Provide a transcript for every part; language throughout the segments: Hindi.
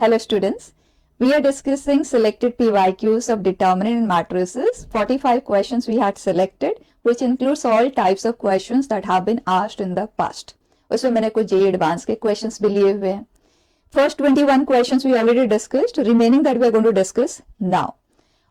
Hello students, we are discussing selected PYQs of determinant and matrices. 45 questions we had selected, which includes all types of questions that have been asked in the past. उसमें मैंने कुछ JEE एडवांस के questions भी लिए हुए हैं. First 21 questions we already discussed, remaining that we are going to discuss now.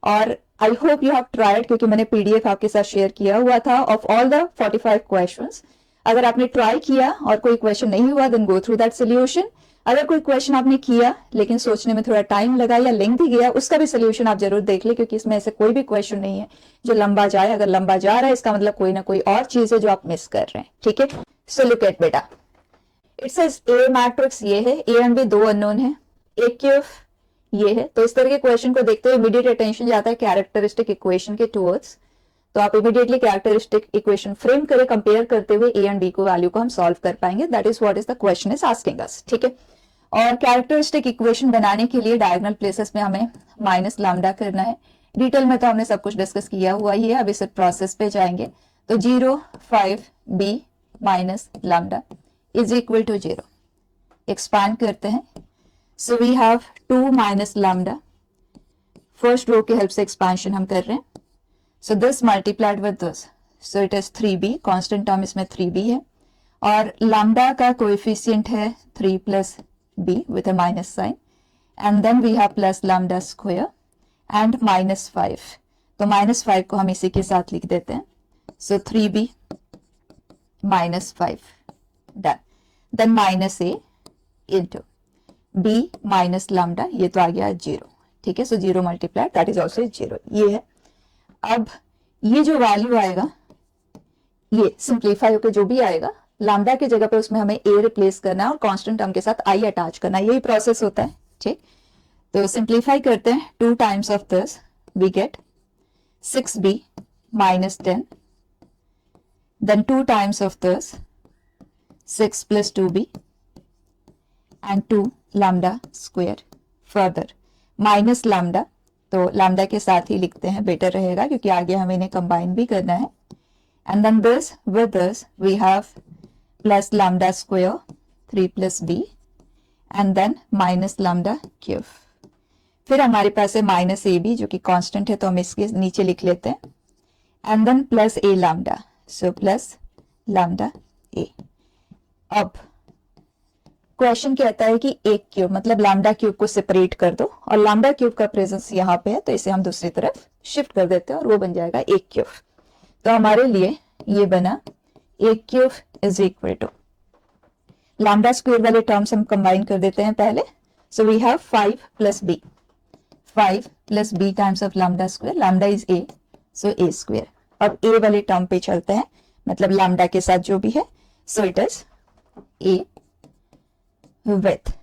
और I hope you have tried, क्योंकि मैंने PDF आपके साथ शेयर किया हुआ था of all the 45 questions. अगर आपने ट्राई किया और कोई क्वेश्चन नहीं हुआ then go through that solution. अगर कोई क्वेश्चन आपने किया लेकिन सोचने में थोड़ा टाइम लगा या लेंथी गया, उसका भी सोल्यूशन आप जरूर देख ले, क्योंकि इसमें ऐसे कोई भी क्वेश्चन नहीं है जो लंबा जाए. अगर लंबा जा रहा है इसका मतलब कोई ना कोई और चीज है जो आप मिस कर रहे हैं. ठीक है, सो लुक एट बेटा, इट सेज ए मैट्रिक्स ये है, ए एंड बी दो अननोन है, ए क्यूब ये है. तो इस तरह के क्वेश्चन को देखते हुए इमीडिएट अटेंशन जाता है कैरेक्टरिस्टिक इक्वेशन के टुवर्ड्स. तो आप इमीडिएटली कैरेक्टरिस्टिक इक्वेशन फ्रेम करें, कंपेयर करते हुए ए एंड बी को वैल्यू को हम सॉल्व कर पाएंगे. That is what is the question is asking अस. ठीक है, और कैरेक्टरिस्टिक इक्वेशन बनाने के लिए डायगोनल प्लेसेस में हमें माइनस लैम्डा करना है. डिटेल में तो हमने सब कुछ डिस्कस किया हुआ ही है, अब इस प्रोसेस पे जाएंगे. तो 0 5 b minus lambda is equal to 0. Expand करते हैं. So we have 2 minus lambda. First row के हेल्प से एक्सपांशन हम कर रहे हैं. So this multiplied with this, so it is 3b. Constant term इसमें 3b है और लैम्डा का कोएफिशिएंट है 3 plus b with a minus sign, and then we have plus lambda square and minus 5. तो minus 5 को हम इसी के साथ लिख देते हैं. So 3b minus 5 done. Then minus a into b minus lambda, ये तो आ गया 0. ठीक है, so 0 multiplied that is also 0. ये है. अब ये जो वैल्यू आएगा ये सिंप्लीफाई होकर जो भी आएगा, लैम्डा की जगह पे उसमें हमें a रिप्लेस करना है और कांस्टेंट टर्म के साथ i अटैच करना है. यही प्रोसेस होता है. ठीक, तो सिंप्लीफाई करते हैं. 2 times of this we get 6b minus 10, then 2 times of this 6 plus 2b and 2 lambda square. Further minus lambda, तो लैम्डा के साथ ही लिखते हैं, बेटर रहेगा क्योंकि आगे हमें इन्हें कंबाइन भी करना है. And then this with this we have plus lambda square 3 plus b and then minus lambda cube. फिर हमारे पास है माइनस ए बी जो कि कांस्टेंट है, तो हम इसके नीचे लिख लेते हैं. And then plus A lambda, so plus lambda A. अब क्वेश्चन कहता है कि एक क्यूब मतलब लैम्डा क्यूब को सेपरेट कर दो, और लैम्डा क्यूब का प्रेजेंस यहाँ पे है तो इसे हम दूसरी तरफ शिफ्ट कर देते हैं और वो बन जाएगा एक क्यूब. तो हमारे लिए ये बना एक cube is equal to lambda square वाले टर्म्स हम कंबाइन कर देते हैं पहले. So we have 5 plus B, 5 plus B times of lambda square, lambda is A, so A square. अब ए वाले टर्म पे चलते हैं, मतलब लैम्डा के साथ जो भी है, so it is A with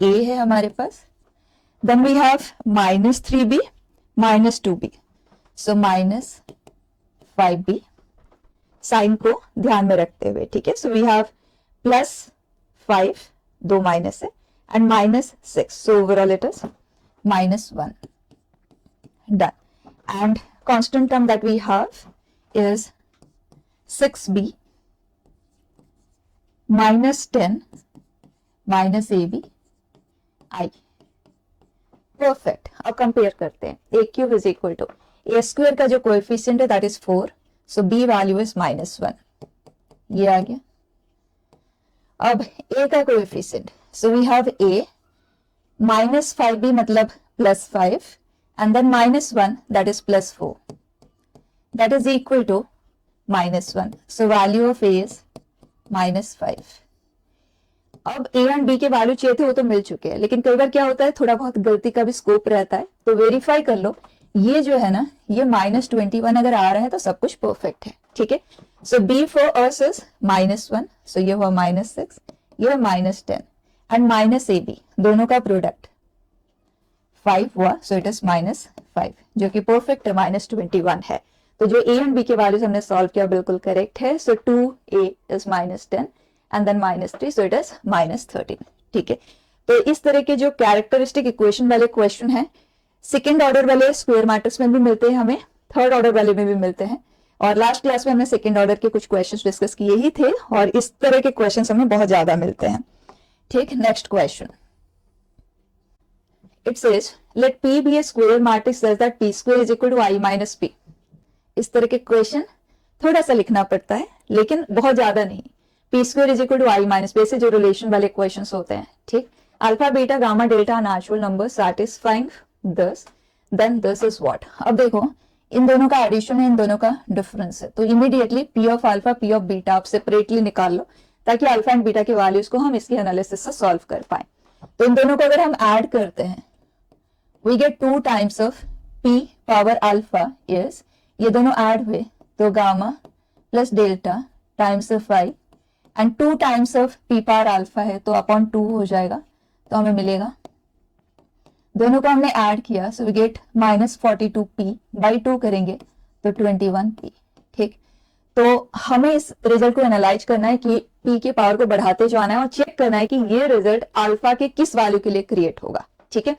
A है हमारे पास. Then we have minus 3b minus 2b, so minus 5b sign को ध्यान में रखते हुए. ठीक है, so we have plus 5, 2 minus है, and minus 6, so overall it is minus 1. Done. And constant term that we have is 6b minus 10 minus A B I. Perfect. अब कंपेयर करते हैं. A cube is equal to A square का जो कोएफिशिएंट है that is 4, so b value is -1. ये आ गया. अब a का coefficient, so we have a minus 5b मतलब +5 and then -1 that is +4, that is equal to -1. so value of a is -5. अब a and b के वैल्यू चाहिए थे, वो तो मिल चुके हैं, लेकिन कई बार क्या होता है थोड़ा बहुत गलती का भी स्कोप रहता है, तो वेरीफाई कर लो. ये जो है ना, ये -21 अगर आ रहा है तो सब कुछ परफेक्ट है. ठीक है, सो b फॉर अस इज -1, सो ये हुआ -6, ये -10 एंड माइनस ए बी, दोनों का प्रोडक्ट 5 हुआ, सो इट इज -5 जो कि परफेक्ट है, -21 है. तो जो a एंड b के वैल्यूज हमने सॉल्व किया बिल्कुल करेक्ट है. So 2a is -10 and then -3, so it is -13. ठीक है, तो इस तरह के जो कैरेक्टरिस्टिक इक्वेशन वाले क्वेश्चन है सेकेंड ऑर्डर वाले स्क्वायर मैट्रिक्स में भी मिलते हैं, हमें थर्ड ऑर्डर वाले में भी मिलते हैं, और लास्ट क्लास में हमने सेकेंड ऑर्डर के कुछ क्वेश्चंस डिस्कस किए ही थे, और इस तरह के क्वेश्चंस हमें बहुत ज्यादा मिलते हैं. ठीक, next question. It says let P be A square matrix such that P square is equal to I minus P। इस तरह के क्वेश्चन थोड़ा सा लिखना पड़ता है, लेकिन बहुत ज्यादा नहीं। P square is equal to I minus P से जो रिलेशन वाले क्वेश्चन होते हैं, ठीक। Alpha beta gamma delta natural number satisfying this, then this is what. अब देखो इन दोनों का एडिशन है, इन दोनों का डिफरेंस है, तो immediately P of alpha P of beta आप सेपरेटली निकाल लो, ताकि अल्फा एंड बीटा के वैल्यूज को हम इसकी एनालिसिस से सॉल्व कर पाए। तो इन दोनों को अगर हम ऐड करते हैं, we get 2 times of P power alpha is, ये दोनों ऐड हुए तो gamma plus delta times of I, and 2 times of P power alpha है तो अपॉन 2 हो जाएगा, तो हमें मिलेगा, दोनों को हमने ऐड किया, so we get minus 42P by 2 करेंगे तो 21P, ठीक। तो हमें इस रिजल्ट को एनालाइज करना है कि P के पावर को बढ़ाते जाना है और चेक करना है कि ये रिजल्ट अल्फा के किस वैल्यू के लिए क्रिएट होगा, ठीक है।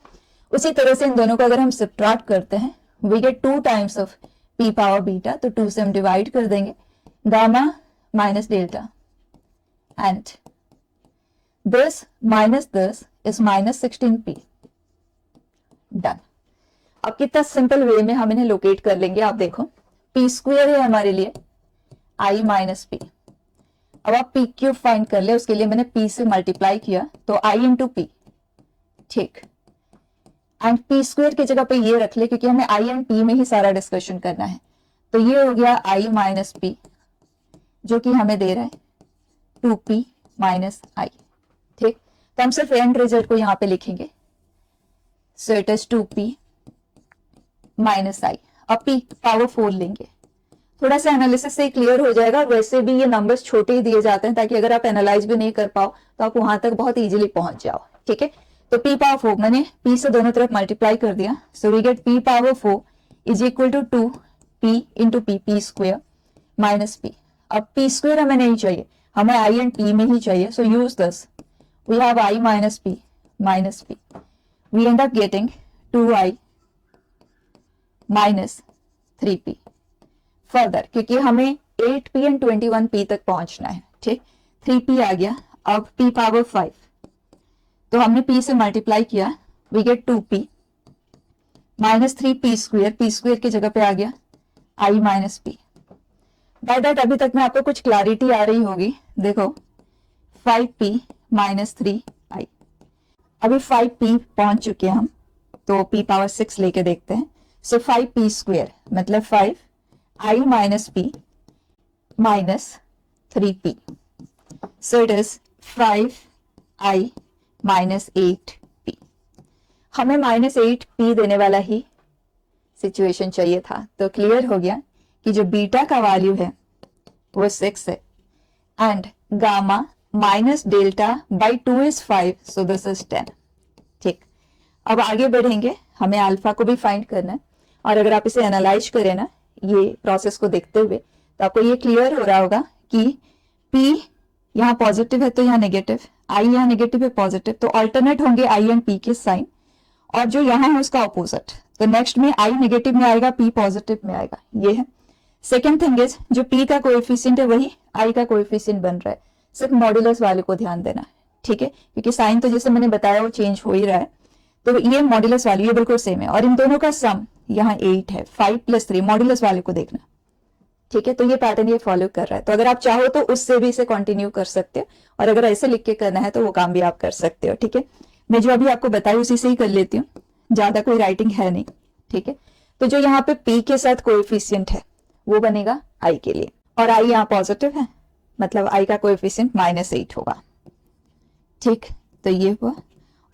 उसी तरह से इन दोनों को अगर हम सब्ट्रैक्ट करते हैं, we get 2 times of P power beta, तो 2 से हम डिवाइड कर देंगे, gamma minus delta and this minus this is minus 16P। Done. अब कितना सिंपल वे में हम इन्हें लोकेट कर लेंगे, आप देखो P स्क्वायर है हमारे लिए I माइनस P। अब आप P क्यूब फाइंड कर ले, उसके लिए मैंने P से मल्टीप्लाई किया तो I इंटू P, ठीक। एंड P स्क्वायर की जगह पे ये रख ले, क्योंकि हमें I एंड P में ही सारा डिस्कशन करना है। तो ये हो गया I माइनस P, जो कि हमें दे रहा है 2P माइनस I, ठीक। तो हम सिर्फ एंड रिजल्ट को यहाँ पे लिखेंगे, so it is 2P minus I। अब P पावर 4 लेंगे, थोड़ा सा एनालिसिस से क्लियर हो जाएगा। वैसे भी ये नंबर्स छोटे ही दिए जाते हैं, ताकि अगर आप एनालाइज भी नहीं कर पाओ तो आप वहां तक बहुत इजीली पहुंच जाओ, ठीक है। तो P पावर 4 मैंने P से दोनों तरफ मल्टीप्लाई कर दिया, so we get P power 4 is equal to 2P into P square minus P। अब P स्क्वायर हमें नहीं चाहिए, हमें I एंड P में ही चाहिए, so use this, we have I minus P minus P, we end up getting 2I minus 3P further, क्योंकि हमें 8P एंड 21P तक पहुंचना है, ठीक। 3P आ गया, अब P पावर 5, तो हमने P से मल्टीप्लाई किया, we get 2P minus 3P square, P square की जगह पे आ गया I minus P। By that अभी तक में आपको कुछ क्लैरिटी आ रही होगी, देखो 5P माइनस 3I। अभी 5P पहुंच चुके हैं हम, तो P पावर 6 लेके देखते हैं, सो 5P स्क्वायर मतलब 5I minus P minus 3P, so it is 5I minus 8P। हमें माइनस 8P देने वाला ही सिचुएशन चाहिए था, तो क्लियर हो गया कि जो बीटा का वैल्यू है वो 6 है, and gamma minus delta by 2 is 5, so this is 10, ठीक। अब आगे बढ़ेंगे, हमें अल्फा को भी फाइंड करना है, और अगर आप इसे एनालाइज करें ना ये प्रोसेस को देखते हुए, तो आपको ये क्लियर हो रहा होगा कि P यहाँ पॉजिटिव है तो यहाँ नेगेटिव, I यहाँ नेगेटिव है पॉजिटिव, तो ऑल्टरनेट होंगे I एंड P के साइन, और जो यहाँ है उसका ऑपोजिट, तो नेक्स्ट में I नेगेटिव में आएगा, P पॉजिटिव में आएगा, ये है। सेकेंड थिंग इज जो P का कोएफिशिएंट है वही I का कोएफिशिएंट बन रहा है, सिर्फ मॉड्यूलस वाले को ध्यान देना, ठीक है, क्योंकि साइन तो जैसे मैंने बताया वो चेंज हो ही रहा है, तो ये मॉड्यूलस वैल्यू ये बिल्कुल सेम है, और इन दोनों का सम यहाँ 8 है, 5 प्लस 3, मॉड्यूलस वाले को देखना, ठीक है। तो ये पैटर्न ये फॉलो कर रहा है, तो अगर आप चाहो तो उससे भी इसे कंटिन्यू कर सकते हो, और अगर ऐसे लिख के करना है तो वो काम भी आप कर सकते हो, ठीक है। मैं जो अभी आपको बताई उसी से ही कर लेती हूँ, ज्यादा कोई राइटिंग है नहीं, ठीक है। तो जो यहाँ पे P के साथ कोएफिशिएंट है वो बनेगा I के लिए, और I यहाँ पॉजिटिव है, मतलब I का कोएफिशिएंट माइनस 8 होगा, ठीक। तो ये हुआ,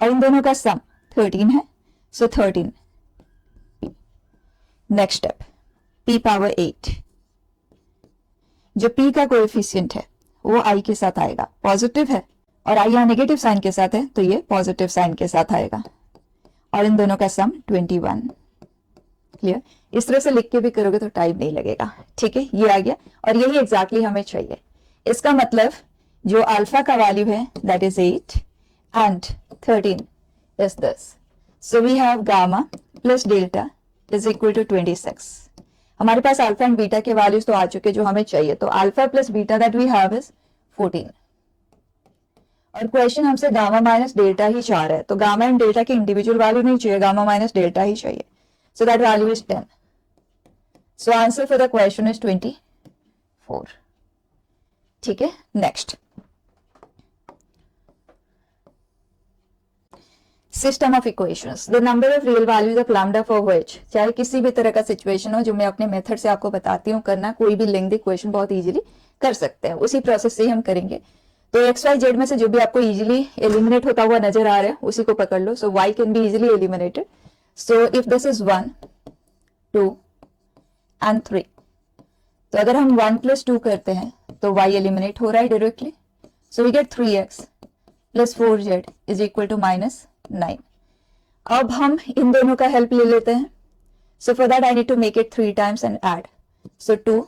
और इन दोनों का सम 13 है, सो 13। नेक्स्ट स्टेप P पावर 8, जो P का कोएफिशिएंट है वो I के साथ आएगा, पॉजिटिव है, और I यहाँ नेगेटिव साइन के साथ है तो ये पॉजिटिव साइन के साथ आएगा, और इन दोनों का सम 21। क्लियर? इस तरह से लिख के भी करोगे तो टाइम नहीं लगेगा, ठीक है। ये आ गया, और यही एग्जैक्टली हमें चाहिए। इसका मतलब जो अल्फा का वैल्यू है that is 8 and 13 is this, so we have gamma plus delta is equal to 26। हमारे पास अल्फा एंड बीटा के वैल्यूज तो आ चुके जो हमें चाहिए, तो alpha plus beta that we have is 14। और क्वेश्चन हमसे गामा माइनस डेल्टा ही चाह रहा है, तो गामा एंड डेल्टा की इंडिविजुअल वैल्यू नहीं चाहिए, गामा माइनस डेल्टा ही चाहिए. So that value is 10. So answer for the question is 24. ठीक है. Next, system of equations. The number of real values of lambda for which, चाहे किसी भी तरह का सिचुएशन हो जो मैं अपने मेथड से आपको बताती हूँ करना, कोई भी लेंथी इक्वेशन बहुत इजीली कर सकते हैं, उसी प्रोसेस से ही हम करेंगे. तो एक्स वाई जेड में से जो भी आपको इजीली एलिमिनेट होता हुआ नजर आ रहा है उसी को पकड़ लो. So Y can be easily eliminated. So if this is 1, 2 and 3, तो अगर हम 1 + 2 करते हैं तो y एलिमिनेट हो रहा है directly. So we get 3x + 4z is equal to -9. अब हम इन दोनों का हेल्प ले लेते हैं. So for that I need to make it 3 times and add. So 2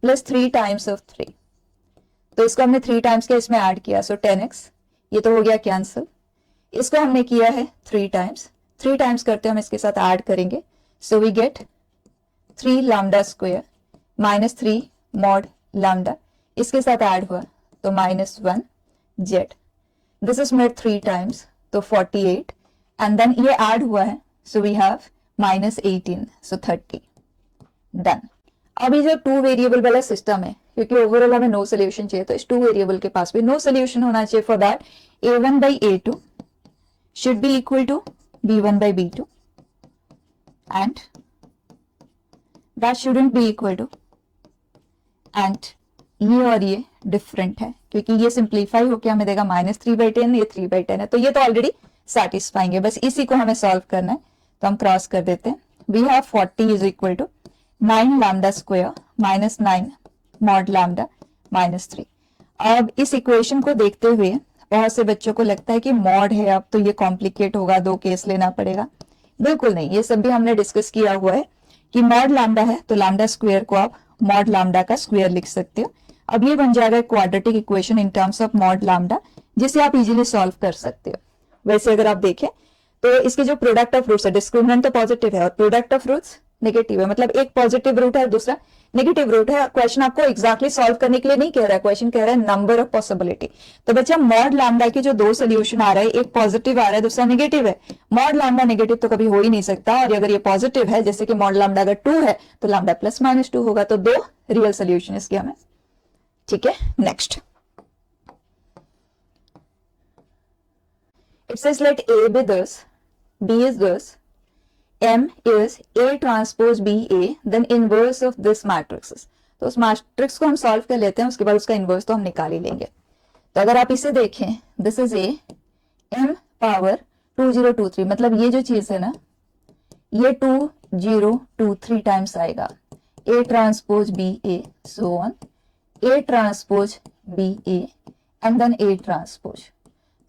+ 3 times of 3, तो इसको हमने 3 टाइम्स के इसमें ऐड किया. सो 10x, ये तो हो गया कैंसिल. इसको हमने किया है 3 टाइम्स, 3 टाइम्स करते हम इसके साथ ऐड करेंगे. So we get 3 lambda square -3 mod lambda, इसके साथ ऐड हुआ तो -1 z. This is made 3 times तो 48 एंड देन ये ऐड हुआ है. So we have -18, so 30. Done. अब ये जो 2 वेरिएबल वाला सिस्टम है, क्योंकि ओवरऑल हमें नो सोल्यूशन चाहिए, तो इस 2 वेरिएबल के पास भी नो सोल्यूशन होना चाहिए. For that a1/a2 should be equal to b1/b2 and that shouldn't be equal to, एंड ये और ये डिफरेंट है क्योंकि ये सिंप्लीफाई होकर हमें देगा -3/10, ये 3/10 है, तो ये तो ऑलरेडी सेटिस्फाइंग है. बस इसी को हमें सॉल्व करना है, तो हम क्रॉस कर देते हैं. We have 40 is equal to 9 lambda square -9 mod lambda -3. अब इस इक्वेशन को देखते हुए बहुत से बच्चों को लगता है कि मॉड है, अब तो ये कॉम्प्लिकेट होगा, 2 केस लेना पड़ेगा. बिल्कुल नहीं, ये सब भी हमने डिस्कस किया हुआ है कि मॉड लैम्डा है तो लैम्डा स्क्वायर को आप मॉड लैम्डा का स्क्वायर लिख सकते हो. अब ये बन जाएगा quadratic equation in terms of mod lambda, जिसे आप इजीली सॉल्व कर सकते हो. वैसे अगर आप देखें तो इसके जो प्रोडक्ट ऑफ रूट्स है, डिस्क्रिमिनेंट तो पॉजिटिव है और प्रोडक्ट ऑफ रूट्स नेगेटिव है, मतलब एक पॉजिटिव रूट है दूसरा नेगेटिव रूट है. क्वेश्चन आपको एग्जैक्टली सॉल्व करने के लिए नहीं कह रहा है, क्वेश्चन कह रहा है नंबर ऑफ पॉसिबिलिटी. तो बच्चा मॉड लैम्डा की जो 2 सोल्यूशन आ रहा है, एक पॉजिटिव आ रहा है दूसरा नेगेटिव है. मॉड लैम्डा नेगेटिव तो कभी हो ही नहीं सकता, और अगर ये पॉजिटिव है जैसे कि मॉड लैम्डा अगर 2 है तो लैम्डा +-2 होगा, तो 2 रियल सोल्यूशन इसके हमें. ठीक है. Next, it says late A be this, B is this, M is A transpose B A, then inverse of this matrices. तो उस मैट्रिक्स को हम सॉल्व कर लेते हैं, उसके बाद उसका इनवर्स तो हम निकाल ही लेंगे. तो अगर आप इसे देखें, this is A M power 2023, मतलब ये जो चीज है ना, ये 2023 टाइम्स आएगा. A transpose B A, so on, A transpose B A and then A transpose.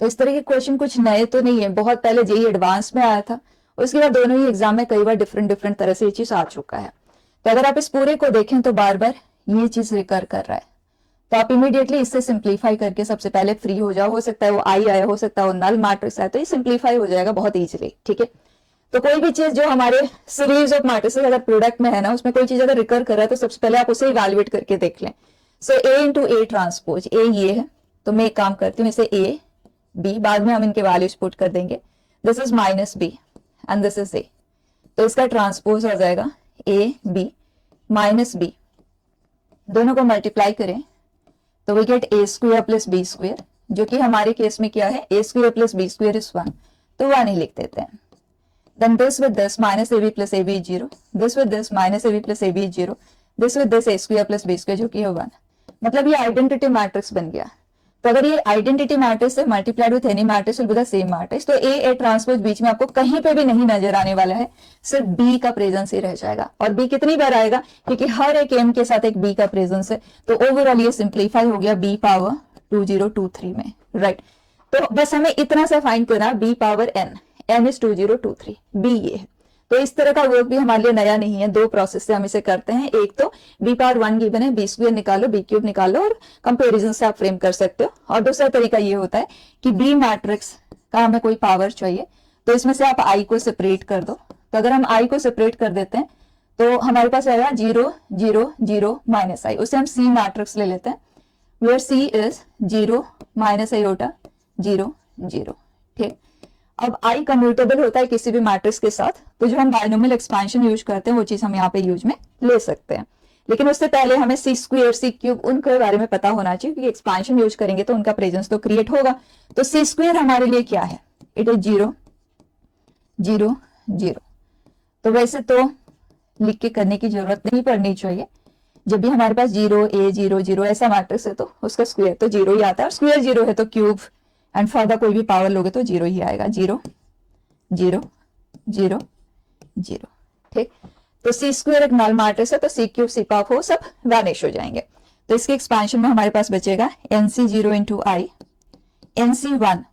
तो इस तरह के क्वेश्चन कुछ नए तो नहीं है, बहुत पहले जेईई एडवांस में आया था, उसके बाद दोनों ही एग्जाम में कई बार डिफरेंट तरह से ये चीज आ चुका है. तो अगर आप इस पूरे को देखें तो बार बार ये चीज रिकर कर रहा है, तो आप इमीडिएटली इससे सिंप्लीफाई करके सबसे पहले फ्री हो जाओ. हो सकता है वो आई आया, हो सकता है वो नल मैट्रिक्स आया, तो ये सिंप्लीफाई हो जाएगा बहुत इजीली. ठीक है. तो कोई भी चीज जो हमारे सीरीज ऑफ मैट्रिसेस अगर प्रोडक्ट में है ना, उसमें कोई चीज अगर रिकर कर रहा है तो सबसे पहले आप उसे इवैल्यूएट करके देख लें. सो A into A transpose, A ये है, तो मैं एक काम करती हूँ, इसे A B, बाद में हम इनके वैल्यूज पुट कर देंगे. This is -B and this is A, तो इसका ट्रांसपोज हो जाएगा A B -B. दोनों को मल्टीप्लाई करें तो we get A square plus B square, जो कि हमारे केस में क्या है, A square plus B square is 1, तो 1 ही लिख देते हैं. Then this with this -AB plus AB is 0. This with this -AB plus AB is 0. This with this A square plus B square, जो कि है 1. मतलब ये आइडेंटिटी मैट्रिक्स बन गया. तो अगर ये आइडेंटिटी मैट्रिक्स है multiplied with any matrix will be the same matrix, तो A ट्रांसपोज बीच में आपको कहीं पे भी नहीं नजर आने वाला है, सिर्फ B का प्रेजेंस ही रह जाएगा. और B कितनी बार आएगा, क्योंकि हर एक M के साथ एक B का प्रेजेंस है. तो ओवरऑल ये सिंप्लीफाई हो गया B पावर 2023 में. राइट. तो बस हमें इतना सा फाइंड करना, B power N is 2023, B ये है. तो इस तरह का वर्क भी हमारे लिए नया नहीं है, 2 प्रोसेस से हम इसे करते हैं. एक तो B पावर 1 गिवन है, B स्क्वायर निकालो, B क्यूब निकालो और कंपैरिजन से आप फ्रेम कर सकते हो. और दूसरा तरीका ये होता है कि B मैट्रिक्स का हमें कोई पावर चाहिए, तो इसमें से आप I को सेपरेट कर दो. तो अगर हम I को सेपरेट कर देते हैं तो हमारे पास आएगा 0 0 0 -I, उसे हम C मैट्रिक्स ले लेते हैं, वेयर C इज 0 - आयोटा 0 0। ठीक, अब i कम्यूटेबल होता है किसी भी मैट्रिक्स के साथ, तो जो हम बायनोमियल एक्सपेंशन यूज करते हैं वो चीज हम यहाँ पे यूज में ले सकते हैं। लेकिन उससे पहले हमें सी स्क्वायर सी क्यूब उनके बारे में पता होना चाहिए, क्योंकि एक्सपेंशन यूज करेंगे तो उनका प्रेजेंस तो क्रिएट होगा। तो सी स्क्वायर हमारे लिए क्या है, इट इज 0 0 0। तो वैसे तो लिख के करने की जरूरत नहीं पड़नी चाहिए, जब भी हमारे पास 0 a 0 0 ऐसा मैट्रिक्स है तो उसका स्क्वायर तो 0 ही आता है, और स्क्वायर 0 है तो क्यूब एंड फर्दर कोई भी पावर लोगे तो 0 ही आएगा, 0 0 0 0। ठीक, तो सी स्क्वायर एक नल मैट्रिक्स है, तो सी क्यूब सी पावर 4 सब वैनिश हो जाएंगे। तो इसके एक्सपेंशन में हमारे पास बचेगा nc 0 इंटू आई, nc 1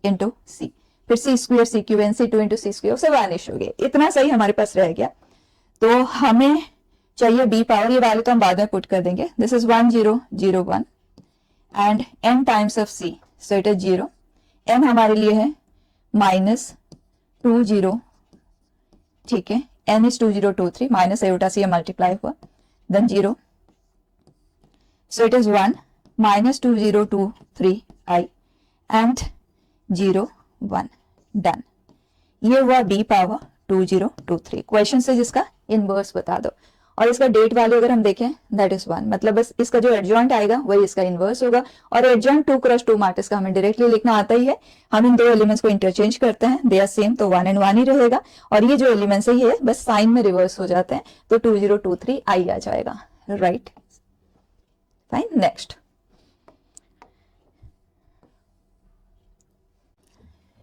इंटू सी, फिर सी स्क्वायर सी क्यूब nc 2 इंटू सी स्क्वायर से वैनिश हो गए। इतना सही हमारे पास रह गया। तो हमें चाहिए बी पावर, ये वैल्यू तो हम बाद में पुट कर देंगे। This is 1 0 0 1 and n times of c, so it is 0। n हमारे लिए है -2 0। ठीक है, n इज 2 0 2 3, माइनस एटा से मल्टीप्लाई हुआ, then 0, so it is 1 -2 0 2 3 i and 0 1, done. ये हुआ b पावर 2 0 2 3। क्वेश्चन से जिसका इनवर्स बता दो, और इसका डेट वैल्यू अगर हम देखें दैट इज 1, मतलब बस इसका जो एडजॉइंट आएगा वही इसका इनवर्स होगा। और एडजॉइंट 2 क्रॉस 2 मैट्रिक्स का हमें डायरेक्टली लिखना आता ही है, हम इन दो एलिमेंट्स को इंटरचेंज करते हैं, दे आर सेम, तो 1 एंड 1 ही रहेगा। और ये जो एलिमेंट्स है ये बस साइन में रिवर्स हो जाते हैं, तो 2 0 2 3 आई आ जाएगा, right, fine. Next,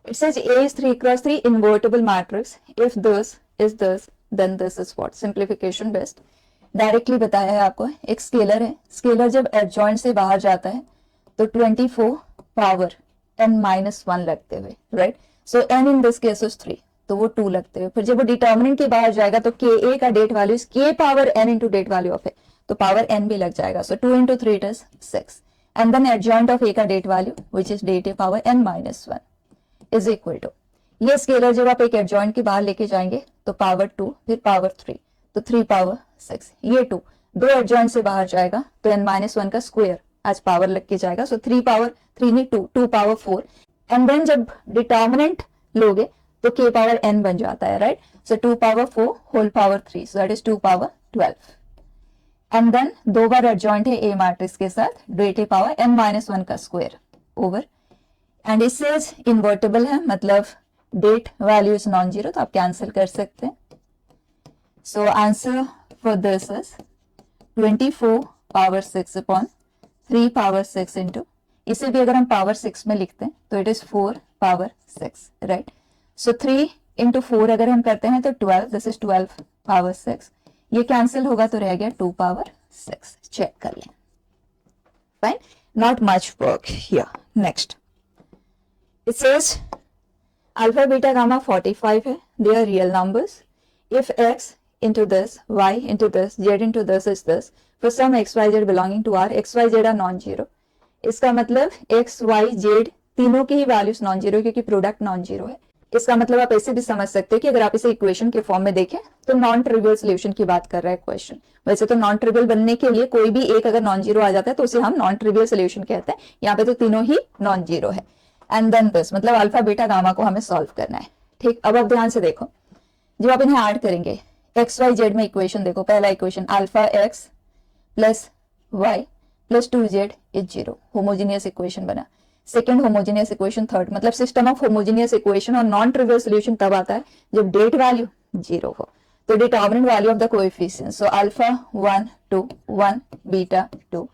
it says A is 3 cross 3 invertible matrix. If this is this, then this is what? Simplification best. Directly बताया है आपको, एक स्केलर है, स्केलर जब एडजॉइंट से बाहर जाता है तो 24 पावर n माइनस 1 लगते हुए, right. So n in this case is 3, तो वो 2 लगते हुए, फिर जब वो डिटर्मिनेंट के बाहर जाएगा तो ka का det value k power n into det value of A, तो पावर n भी लग जाएगा। So 2 into 3 it is 6, and then adjoint of a का det value which is det a power n minus 1 is equal to, ये स्केलर जब आप एक एडजॉइंट के बाहर लेके जाएंगे तो पावर 2 फिर पावर 3, तो 3 पावर 6, ये 2 दो एडजॉइंट से बाहर जाएगा तो n माइनस 1 का स्क्वायर आज पावर लग के जाएगा, सो 3 पावर 3 नहीं 2 2 पावर 4, एंड देन जब डिटर्मिनेंट लोगे तो k पावर n बन जाता है, right. So 2 power 4 whole power 3, so that is 2 power 12, and then दो बार एडजॉइंट है a मैट्रिक्स के साथ, det a power n minus 1 का square over, and it says invertible है, मतलब det value is non zero, तो आप कैंसिल कर सकते हैं। So answer for this is 24 power 6 upon 3 power 6 into, इसे भी अगर हम पावर 6 में लिखते हैं तो it is 4 power 6, right. So 3 into 4 अगर हम करते हैं तो 12, दिस इज 12 पावर 6, ये कैंसिल होगा तो रह गया 2 पावर 6, चेक कर लें, fine, not much work here. Next, it says alpha beta gamma 45 है, they are real numbers. If x into this, y into this, z into this is this, for some x y z belonging to R, x y z are non-zero. इसका मतलब x y z तीनों की ही वैल्यूज नॉन जीरो, क्योंकि प्रोडक्ट नॉन जीरो है। इसका मतलब आप ऐसे भी समझ सकते हैं कि अगर आप इसे इक्वेशन के फॉर्म में देखें तो नॉन ट्रिवियल सोल्यूशन की बात कर रहा है क्वेश्चन। वैसे तो नॉन ट्रिवियल बनने के लिए कोई भी एक अगर नॉन जीरो आ जाता है तो उसे हम नॉन ट्रिवियल सोल्यूशन कहते हैं, यहाँ पे तो तीनों ही नॉन जीरो है। एंड देन दिस, मतलब अल्फा बीटा गामा को हमें सॉल्व करना है, ठीक। अब आप ध्यान से देखो, जब आप इन्हें ऐड करेंगे एक्स वाई जेड में इक्वेशन देखो, पहला equation alpha x plus y plus 2z is 0, homogeneous equation बना। सेकेंड होमोजीनियस इक्वेशन थर्ड, मतलब सिस्टम ऑफ होमोजीनियस इक्वेशन और नॉन ट्रिवियल सोल्यूशन तब आता है जब डेट वैल्यू 0 हो, तो determinant value of the coefficient, so alpha 1 2 1 beta 2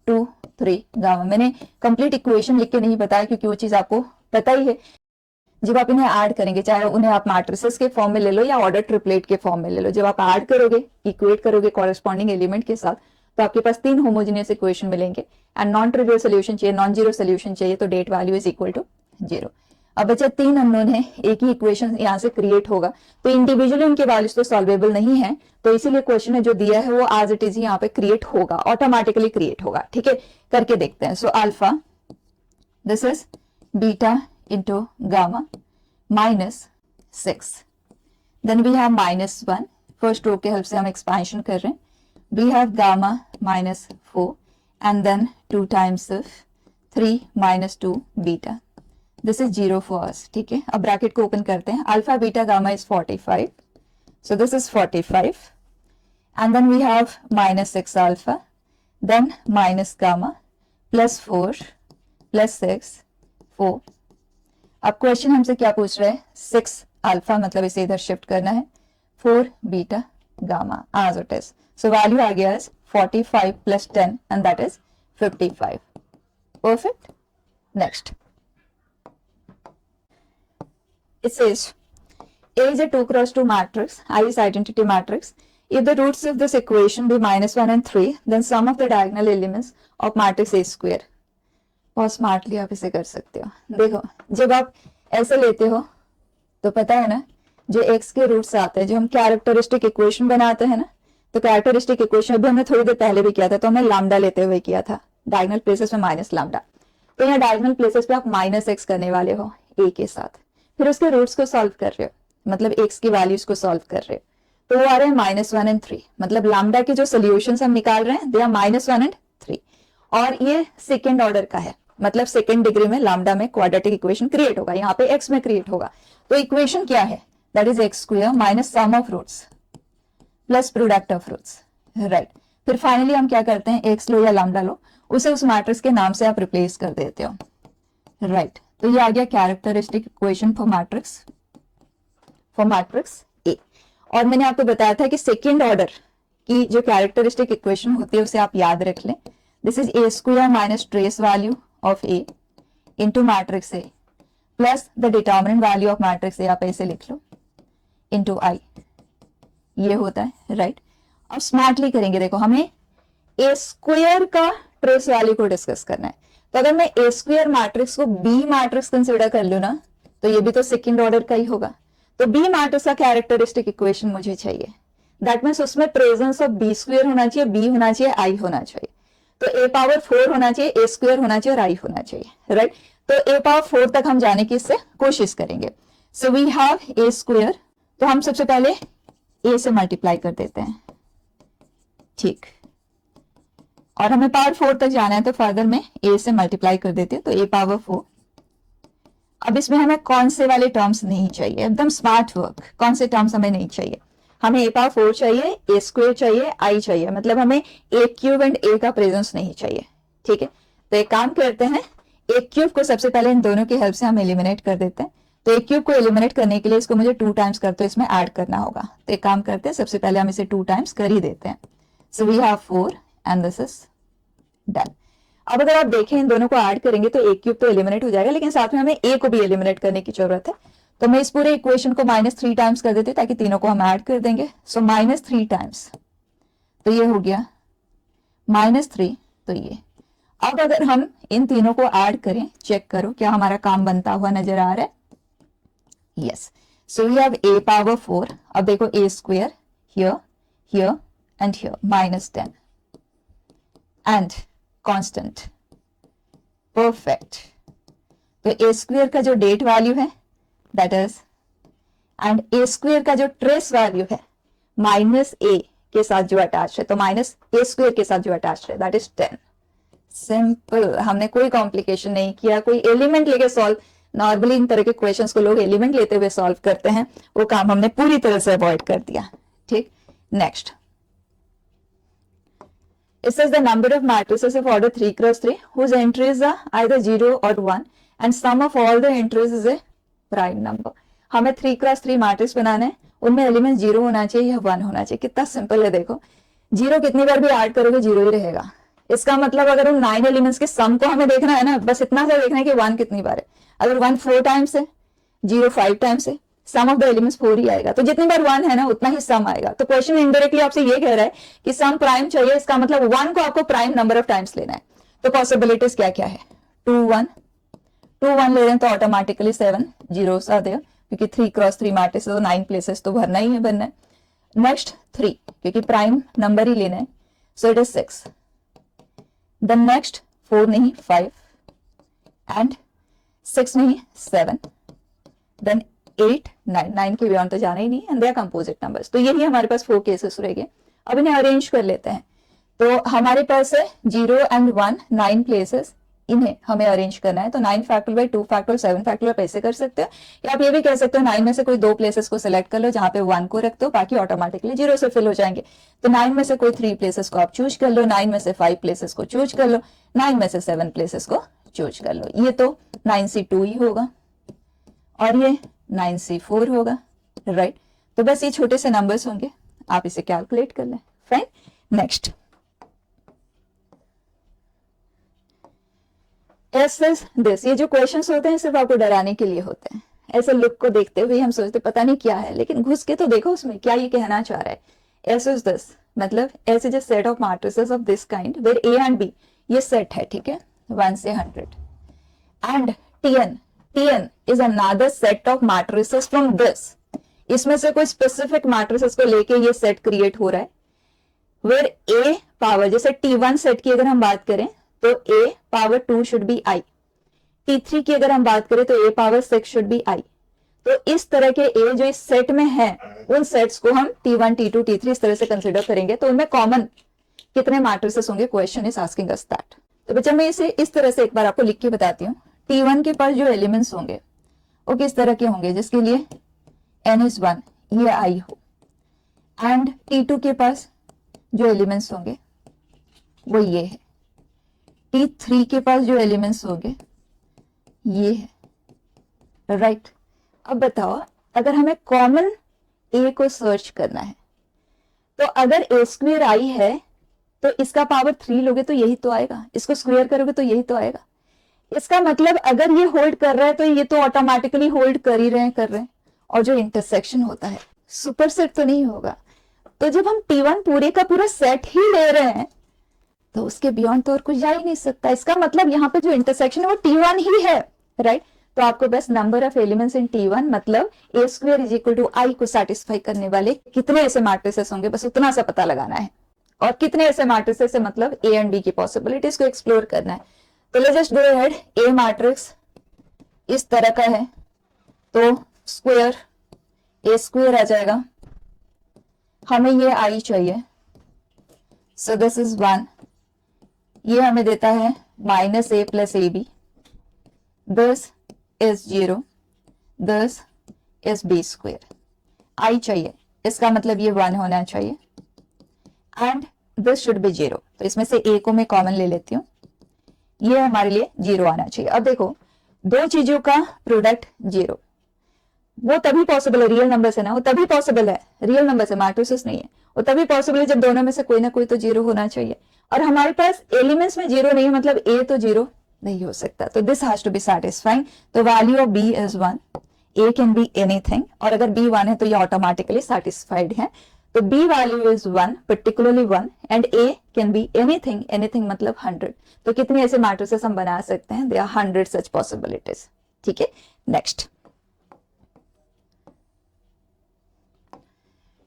2 3 gamma. मैंने कंप्लीट इक्वेशन लिख के नहीं बताया क्योंकि वो चीज आपको पता ही है। जब आप इन्हें ऐड करेंगे, चाहे उन्हें आप मैट्रिसेस के फॉर्म में ले लो या ऑर्डर ट्रिपलेट के फॉर्म में ले लो, जब आप ऐड करोगे इक्वेट करोगे कॉरेस्पॉन्डिंग एलिमेंट के साथ, तो आपके पास 3 होमोजेनियस इक्वेशन मिलेंगे एंड नॉन ट्रिवियल सोल्यूशन चाहिए, नॉन जीरो सोल्यूशन चाहिए, तो det value is equal to 0। अब बच्चा 3 अननोन है, एक ही इक्वेशन यहाँ से क्रिएट होगा, तो इंडिविजुअली उनके वैल्यूज तो सॉल्वेबल नहीं है, तो इसीलिए क्वेश्चन है जो दिया है वो एज इट इज यहाँ पे क्रिएट होगा, ऑटोमेटिकली क्रिएट होगा, ठीक है। करके देखते हैं। So alpha, this is beta into gamma minus 6, then we have -1, first row के हेल्प से हम एक्सपेंशन कर रहे हैं, we have gamma -4 and then 2 times of 3 - 2 beta, this is 0 for us, ठीक है। अब ब्रैकेट को ओपन करते हैं, alpha beta gamma is 45, so this is 45, and then we have minus 6 alpha, then minus gamma, plus 4 plus 6 4। अब क्वेश्चन हमसे क्या पूछ रहे हैं, 6 अल्फा मतलब इसे इधर शिफ्ट करना है, 4 beta gamma as it is, so value आ गया is 45 plus 10 and that is 55। perfect। next it says A is a 2 cross 2 matrix, I is identity matrix. If the roots of this equation be -1 and 3, then sum of the diagonal elements of matrix A square। बहुत स्मार्टली आप इसे कर सकते हो। देखो जब आप ऐसे लेते हो तो पता है ना, जो x के रूट्स आते हैं, जो हम कैरेक्टरिस्टिक इक्वेशन बनाते हैं ना, तो कैरेक्टरिस्टिक इक्वेशन अभी हमने थोड़ी देर पहले भी किया था, तो हमने लैम्डा लेते हुए किया था, डायगोनल प्लेसेस में माइनस लैम्डा। तो यहाँ डायगोनल प्लेसेस पे आप -x करने वाले हो a के साथ, फिर उसके रूट्स को सॉल्व कर रहे हो, मतलब x की वैल्यूज को सॉल्व कर रहे हो, तो वो आ रहे हैं -1 एंड 3, मतलब लैम्डा के जो सोल्यूशंस हम निकाल रहे हैं दे आर -1 एंड 3, और ये सेकंड ऑर्डर का है, मतलब सेकंड डिग्री में लैम्डा में क्वाड्रेटिक इक्वेशन क्रिएट होगा, यहाँ पे x में क्रिएट होगा। तो इक्वेशन क्या है, that is x square minus sum of roots plus product of roots, right. फिर फाइनली हम क्या करते हैं, x लो या लैम्डा लो, उसे उस मैट्रिक्स के नाम से आप रिप्लेस कर देते हो, राइट। तो ये आ गया characteristic equation for matrix A. और मैंने आपको बताया था कि सेकेंड ऑर्डर की जो कैरेक्टरिस्टिक इक्वेशन होती है उसे आप याद रख लें, this is a square minus trace value of A into matrix A plus the determinant value of matrix A, आप ऐसे लिख लो, इंटू आई, ये होता है, राइट। अब स्मार्टली करेंगे, देखो हमें ए स्क्वायर का ट्रेस वैल्यू को डिस्कस करना है, तो अगर मैं ए स्क्वायर मैट्रिक्स को बी मैट्रिक्स कंसिडर कर लूं ना, तो ये भी तो सेकंड ऑर्डर का ही होगा, तो बी मैट्रिक्स का कैरेक्टरिस्टिक इक्वेशन मुझे चाहिए, दैट मीन्स उसमें प्रेजेंस ऑफ बी स्क्वायर होना चाहिए, बी होना चाहिए, आई होना चाहिए, तो ए पावर 4 होना चाहिए, ए स्क्वायर होना चाहिए और आई होना चाहिए, राइट। तो ए पावर 4 तक हम जाने की इससे कोशिश करेंगे। So we have a square, तो हम सबसे पहले ए से मल्टीप्लाई कर देते हैं, ठीक, और हमें पावर 4 तक जाना है, तो फर्दर में ए से मल्टीप्लाई कर देते हैं, तो ए पावर 4। अब इसमें हमें कौन से वाले टर्म्स नहीं चाहिए, एकदम स्मार्ट वर्क, कौन से टर्म्स हमें नहीं चाहिए, हमें ए पावर 4 चाहिए, ए स्क्वायर चाहिए, आई चाहिए, मतलब हमें ए क्यूब एंड ए का प्रेजेंस नहीं चाहिए, ठीक है। तो एक काम करते हैं, ए क्यूब को सबसे पहले इन दोनों की हेल्प से हम एलिमिनेट कर देते हैं, तो ए क्यूब को एलिमिनेट करने के लिए इसको मुझे 2 टाइम्स करते इसमें ऐड करना होगा, तो एक काम करते हैं, सबसे पहले हम इसे 2 टाइम्स कर ही देते हैं, so we have 4 and this is done. अब अगर आप देखें इन दोनों को ऐड करेंगे तो ए क्यूब तो एलिमिनेट हो जाएगा, लेकिन साथ में हमें ए को भी एलिमिनेट करने की जरूरत है, तो मैं इस पूरे इक्वेशन को -3 टाइम्स कर देती हूँ ताकि तीनों को हम ऐड कर देंगे, सो -3 टाइम्स, तो ये हो गया -3, तो ये। अब अगर हम इन तीनों को ऐड करें, चेक करो क्या हमारा काम बनता हुआ नजर आ रहा है, yes. So we have A power 4, अब देखो A square here here and here -10 and constant, perfect. तो ए स्क्वायर का जो डेट वैल्यू है that is, and A square का जो ट्रेस वैल्यू है माइनस ए के साथ जो अटैच है, तो माइनस ए स्क्वायर के साथ जो अटैच है दैट इज 10। सिंपल, हमने कोई कॉम्प्लिकेशन नहीं किया, कोई एलिमेंट लेके सॉल्व, नॉर्मली इन तरह के क्वेश्चंस को लोग एलिमेंट लेते हुए सॉल्व करते हैं, वो काम हमने पूरी तरह से अवॉइड कर दिया, ठीक। Next, it says the number of matrices of order 3 cross 3 whose entries are either 0 or 1 and sum of all the entries is a prime number। हमें 3 cross 3 मैट्रिक्स बनाना है, उनमें एलिमेंट 0 होना चाहिए या 1 होना चाहिए, कितना सिंपल है, देखो 0 कितनी बार भी ऐड करोगे 0 ही रहेगा, इसका मतलब अगर उन 9 एलिमेंट्स के सम को हमें देखना है ना, बस इतना सा देखना है कि 1 कितनी बार है, अगर 1 4 टाइम्स है, 0 5 टाइम्स है, सम ऑफ द एलिमेंट्स 4 ही आएगा, तो जितनी बार 1 है ना उतना ही सम आएगा। तो क्वेश्चन इनडायरेक्टली आपसे ये कह रहा है कि सम प्राइम चाहिए, इसका मतलब 1 को आपको प्राइम नंबर ऑफ टाइम्स लेना है। तो पॉसिबिलिटीज क्या क्या है, 2 1 ले रहे हैं तो ऑटोमेटिकली 7 जीरोस आ देगा, क्योंकि 3 क्रॉस 3 मैट्रिक्स तो 9 प्लेसेस तो भरना ही है, भरना है। नेक्स्ट 3, क्योंकि प्राइम नंबर ही लेना है, so it is 6। Then next 4 नहीं 5 एंड 6 नहीं 7, देन 8 9 के बियॉन्ड तो जाना ही नहीं, and they are composite numbers. तो यही हमारे पास 4 केसेस रह गए। अब इन्हें अरेंज कर लेते हैं, तो हमारे पास है 0 and 1 9 प्लेसेस, इन्हें हमें अरेंज करना है, तो 9 फैक्टोरियल बाई 2 फैक्टोरियल 7 फैक्टोरियल आप ऐसे कर सकते हो, या आप ये भी कह सकते हो 9 में से कोई 2 प्लेसेस को सिलेक्ट कर लो जहां पे 1 को रख दो, बाकी ऑटोमेटिकली 0 से फिल हो जाएंगे। तो 9 में से कोई 3 प्लेसेस को आप चूज कर लो, 9 में से 5 प्लेसेस को चूज कर लो, 9 में से 7 प्लेसेस को चूज कर लो। ये तो 9C2 ही होगा और ये 9C4 होगा, राइट। तो बस ये छोटे से नंबर्स होंगे, आप इसे कैलकुलेट कर लें। Fine, next this. ये जो क्वेश्चंस होते हैं सिर्फ आपको डराने के लिए होते हैं। ऐसे लुक को देखते हुए हम सोचते पता नहीं क्या है, लेकिन घुस के तो देखो उसमें क्या ये कहना चाह रहा है। एस इज दिस, मतलब S is a set of matrices of this kind where A and B, ये सेट है, ठीक है, 1 से 100। And TN is another set of matrices from this, इसमें से कोई स्पेसिफिक मैट्रिसेस को लेके ये सेट क्रिएट हो रहा है, वेयर ए पावर, जैसे T1 सेट की अगर हम बात करें तो a power 2 should be i, T3 की अगर हम बात करें तो a power 6 should be i। तो इस तरह के a जो इस सेट में है, उन सेट्स को हम T1, T2, T3 इस तरह से कंसिडर करेंगे। तो उनमें कॉमन कितने मैट्रिसेस होंगे, question is asking us that. तो बच्चा मैं इसे इस तरह से एक बार आपको लिख के बताती हूँ। T1 के पास जो एलिमेंट्स होंगे वो किस तरह के होंगे, जिसके लिए n इज 1, ये i हो। एंड T2 के पास जो एलिमेंट्स होंगे वो ये है। T3 के पास जो एलिमेंट्स होंगे ये है, राइट। अब बताओ, अगर हमें कॉमन a को सर्च करना है तो अगर a स्क्वायर i है तो इसका पावर 3 लोगे तो यही तो आएगा, इसको स्क्वायर करोगे तो यही तो आएगा। इसका मतलब अगर ये होल्ड कर रहा है तो ये तो ऑटोमेटिकली होल्ड कर ही कर रहे हैं। और जो इंटरसेक्शन होता है सुपरसेट तो नहीं होगा। तो जब हम T1 पूरे का पूरा सेट ही ले रहे हैं तो उसके बियॉन्ड तो और कुछ जा ही नहीं सकता। इसका मतलब यहाँ पे जो इंटरसेक्शन है वो T1 ही है, राइट। तो आपको बस number of elements in T1 मतलब a square is equal to i को सेटिस्फाई करने वाले कितने ऐसे मैट्रिसेस होंगे, बस उतना सा पता लगाना है। और कितने ऐसे मैट्रिसेस है मतलब a एंड b की पॉसिबिलिटीज को एक्सप्लोर करना है। तो let's just go ahead. a matrix इस तरह का है तो स्क्वायर a स्क्वायर आ जाएगा, हमें ये i चाहिए, सो दिस इज 1। ये हमें देता है -a plus ab, this is 0, this is b square. i चाहिए, इसका मतलब ये 1 होना चाहिए एंड दिस शुड बी 0। तो इसमें से a को मैं कॉमन ले लेती हूँ, ये हमारे लिए 0 आना चाहिए। अब देखो, दो चीजों का प्रोडक्ट 0 वो तभी पॉसिबल है, रियल नंबर से ना, वो तभी पॉसिबल है, रियल नंबर से, मैट्रिसेस नहीं है। वो तभी पॉसिबल है जब दोनों में से कोई ना कोई तो 0 होना चाहिए। और हमारे पास एलिमेंट्स में 0 नहीं है, मतलब a तो 0 नहीं हो सकता। तो this has to be satisfying. तो value of b is 1, a can be anything, और अगर b 1 है तो ये ऑटोमेटिकली सैटिस्फाइड है। तो b value is 1, particularly 1, and a can be anything, anything मतलब 100। तो कितने ऐसे मैट्रिसेस हम बना सकते हैं, देयर आर 100 सच पॉसिबिलिटीज, ठीक है। Next,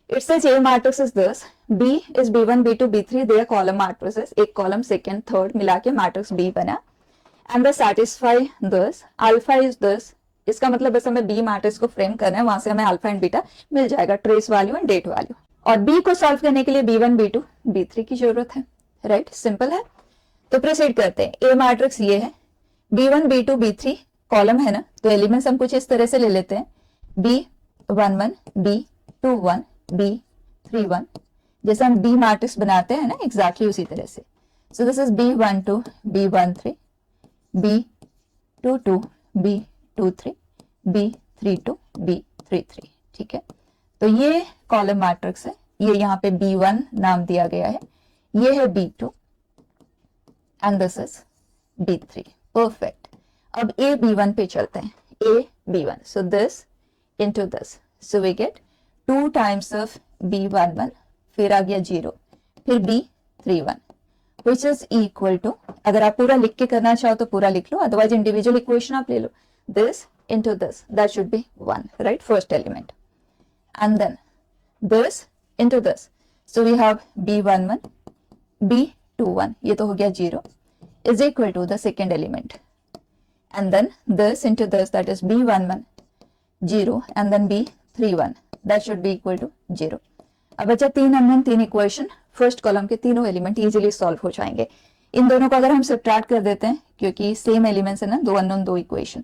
it says A matrix is this, B is B1, B2, B3, they are column matrices, एक column second third मिला के matrix B बना, and they satisfy this, alpha is this, इसका मतलब बस हमें B matrix को फ्रेम करना है, वहां से हमें अल्फा एंड बीटा मिल जाएगा, trace value and det value. और B को सॉल्व करने के लिए B1, B2, B3 की जरूरत है, राइट, सिंपल है। तो प्रोसीड करते हैं। A मैट्रिक्स ये है, B1, B2, B3 कॉलम है ना, तो एलिमेंट्स हम कुछ इस तरह से ले लेते हैं, B11, B21, B31, जैसे हम B मैट्रिक्स बनाते हैं ना, एग्जैक्टली उसी तरह से। सो this is B12, B13, B22, B23, B32, B33, ठीक है। तो ये कॉलम मैट्रिक्स है, ये यहाँ पे B1 नाम दिया गया है, ये है B2 and this is B3, perfect. अब A B1 पे चलते हैं, A B1, so this into this, so we get 2 times of B11, फिर आ गया 0, फिर B31, which is equal to, अगर आप पूरा लिख के करना चाहो तो पूरा लिख लो, अदरवाइज इंडिविजुअल इक्वेशन आप ले लो, this into this, that should be 1, right, first element, and then this into this, so we have B11, B21, ये तो हो गया 0, is equal to the second element, and then this into this, that is B11, 0, and then B31, that should be equal to 0। अब बचा 3 अननोन, 3 इक्वेशन, फर्स्ट कॉलम के तीनों एलिमेंट इजीली सॉल्व हो जाएंगे। इन दोनों को अगर हम सब्ट्रैक्ट कर देते हैं, क्योंकि सेम एलिमेंट्स है ना, दो अननोन दो इक्वेशन,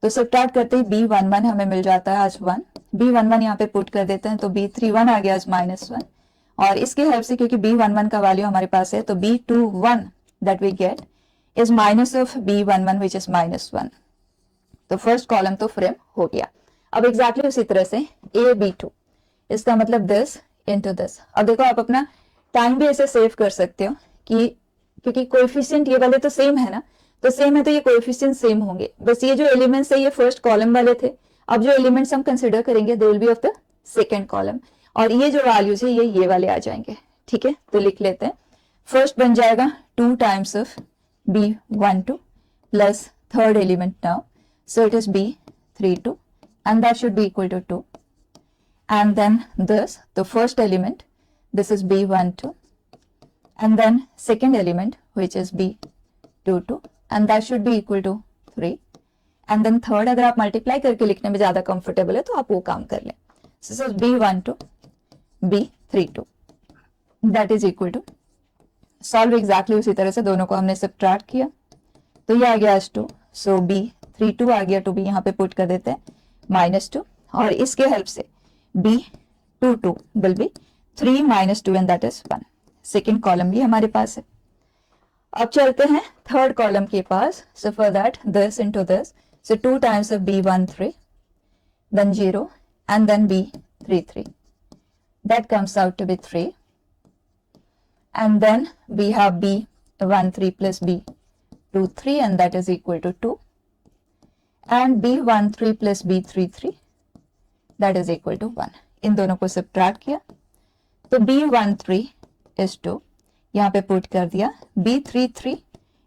तो सब्ट्रैक्ट करते ही B11 हमें मिल जाता है आज 1, B11 यहाँ पे पुट कर देते हैं तो B31 आ गया आज -1, और इसके हेल्प से क्योंकि B11 का वैल्यू हमारे पास है तो B21 that we get is minus of B11 which is -1। तो फर्स्ट कॉलम तो फ्रेम हो गया। अब एग्जैक्टली उसी तरह से AB2, इसका मतलब दिस इनटू दिस। अब देखो आप अपना टाइम भी ऐसे सेव कर सकते हो कि क्योंकि कोएफिशिएंट ये वाले तो सेम है ना, तो सेम है तो ये कोएफिशिएंट सेम होंगे, बस ये जो एलिमेंट्स है ये फर्स्ट कॉलम वाले थे। अब जो एलिमेंट्स हम कंसिडर करेंगे they will be of the second column, और ये जो वैल्यूज है ये वाले आ जाएंगे। ठीक है, तो लिख लेते हैं। फर्स्ट बन जाएगा 2 times of B12 plus third element now, so it is B32 and that should be equal to 2, and then this, the first element, this is B12, and then second element which is B22 and that should be equal to 3, and then third अगर आप मल्टीप्लाई करके लिखने में ज्यादा कंफर्टेबल है तो आप वो काम कर लें। So this is B12 B32 that is equal to, solve exactly उसी तरह से दोनों को हमने सब्ट्रैक्ट किया तो ये आ गया आज 2, सो B32 आ गया, 2B यहाँ पे पुट कर देते हैं -2, और इसके हेल्प से B22 will be 3 - 2 and that is 1। Second column भी हमारे पास है। अब चलते हैं थर्ड कॉलम के पास। So for that this into this, so 2 times of B13 then 0 and then B33, that comes out to be 3, and then we have B13 plus B23 and that is equal to 2, and B13 plus B33 that is equal to 1। इन दोनों को सब्ट्रैक्ट किया तो B13 is 2, यहाँ पे पुट कर दिया, B33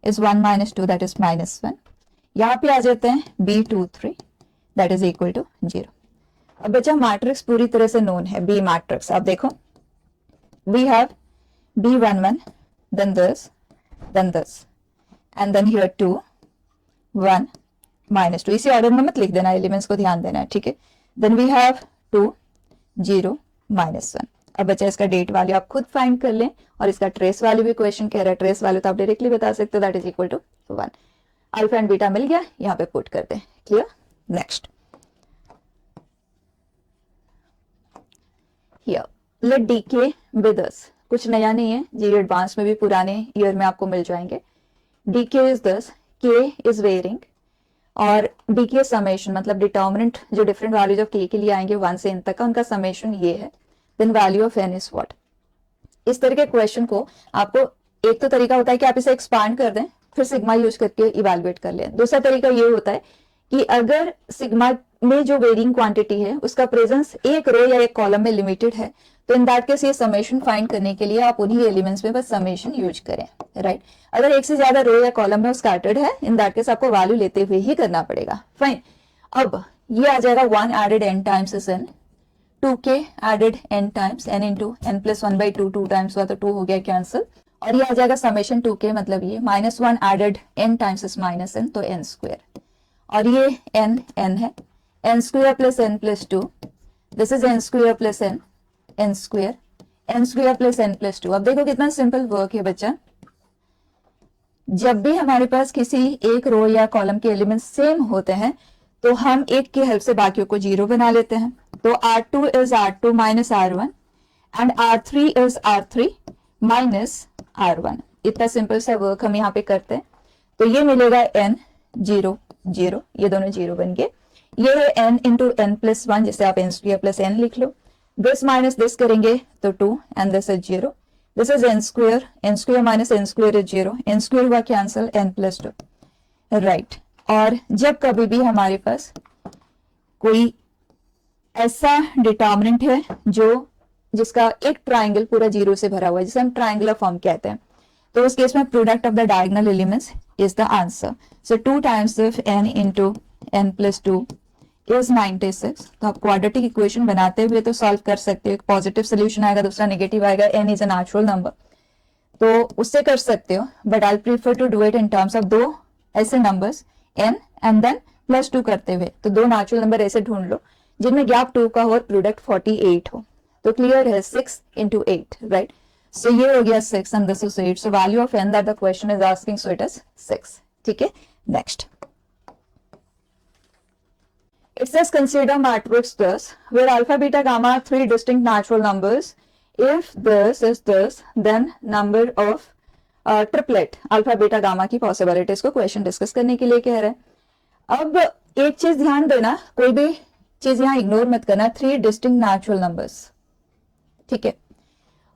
is 1 - 2 that is -1, यहाँ पे आ जाते हैं B23 that is equal to 0। अब बच्चा मैट्रिक्स पूरी तरह से नोन है, B मैट्रिक्स। आप देखो we have B11 then this and then here 2 1 -2, इसी ऑर्डर में मत लिख देना, एलिमेंट्स को ध्यान देना है। ठीक है, then we have 2 0 -1। अब बच्चा इसका डेट वैल्यू आप खुद फाइंड कर लें, और इसका ट्रेस वैल्यू भी क्वेश्चन कह रहा है, ट्रेस वैल्यू तो आप डायरेक्टली बता सकते हो, that is equal to 1। Alpha and beta मिल गया, यहाँ पे पुट करते हैं। Clear? Next here let DK with us, कुछ नया नहीं है जी, एडवांस में भी पुराने ईयर में आपको मिल जाएंगे। डीके इज दिस, के इज वेरिंग, और डीके समेशन मतलब डिटर्मिनेंट जो डिफरेंट वैल्यूज ऑफ के लिए आएंगे 1 से n तक का, उनका समेशन ये है। Then value of n is what. इस तरह के क्वेश्चन को आपको, एक तो तरीका होता है कि आप इसे एक्सपांड कर दें फिर सिग्मा यूज करके इवेलुएट कर लें। दूसरा तरीका ये होता है कि अगर सिग्मा में जो वेरिंग क्वांटिटी है उसका प्रेजेंस एक रो या एक कॉलम में लिमिटेड है, तो इन दैट केस ये समेशन फाइंड करने के लिए आप उन्हीं एलिमेंट्स में बस समेशन यूज करें, राइट। अगर एक से ज्यादा रो या कॉलम में स्कैटर्ड है, इन दैट केस आपको वैल्यू लेते हुए ही करना पड़ेगा। फाइन, अब ये आ जाएगा 1 added n times is n, 2k added n times n into n plus 1/2, 2 times हुआ तो 2 हो गया कैंसिल, और ये आ जाएगा समेशन 2k मतलब ये -1 added n times is -n तो n स्क्वायर, और ये n है, n square plus n plus 2, this is n square plus n square, n square plus n plus 2। अब देखो कितना सिंपल वर्क है बच्चा। जब भी हमारे पास किसी एक रो या कॉलम के एलिमेंट सेम होते हैं तो हम एक की हेल्प से बाकियों को 0 बना लेते हैं। तो R2 is R2 minus R1 and R3 is R3 minus R1। इतना सिंपल सा वर्क हम यहाँ पे करते हैं। तो ये मिलेगा n 0 0, ये दोनों 0 बन गए। ये है n इंटू n प्लस 1, जिसे आप n स्क्वायर प्लस n लिख लो। दिस माइनस दिस करेंगे तो 2 and this is 0, this is n square minus n square is 0, n square हुआ कैंसिल, n प्लस 2, राइट। और जब कभी भी हमारे पास कोई ऐसा डिटर्मिनेंट है जिसका एक ट्राइंगल पूरा 0 से भरा हुआ है, जिसे हम ट्राइंगुलर फॉर्म कहते हैं, तो उस केस में product of the diagonal elements is the answer. So 2 times of n into n plus 2 is 96। तो आप क्वाड्रेटिक इक्वेशन बनाते हुए तो सॉल्व कर सकते हो। एक पॉजिटिव सोल्यूशन आएगा, दूसरा नेगेटिव आएगा, n is a natural number, तो उससे कर सकते हो, but I prefer to do it in terms of दो ऐसे numbers n and then plus 2 करते हुए। तो दो नेचुरल नंबर ऐसे ढूंढ लो जिनमें गैप 2 का हो और प्रोडक्ट 48 हो। तो क्लियर है 6 इंटू 8, राइट। सो ये हो गया 6 and this is 8. So value of n that the question is asking, so it is 6. ठीक है, next. It says consider matrix this where alpha, beta, gamma are three distinct natural numbers. If this is this, then number of triplet alpha, beta, gamma की possibilities को question discuss करने के लिए कह रहे हैं. अब एक चीज ध्यान देना, कोई भी चीज यहाँ इग्नोर मत करना. थ्री डिस्टिंक्ट नेचुरल नंबर्स, ठीक है.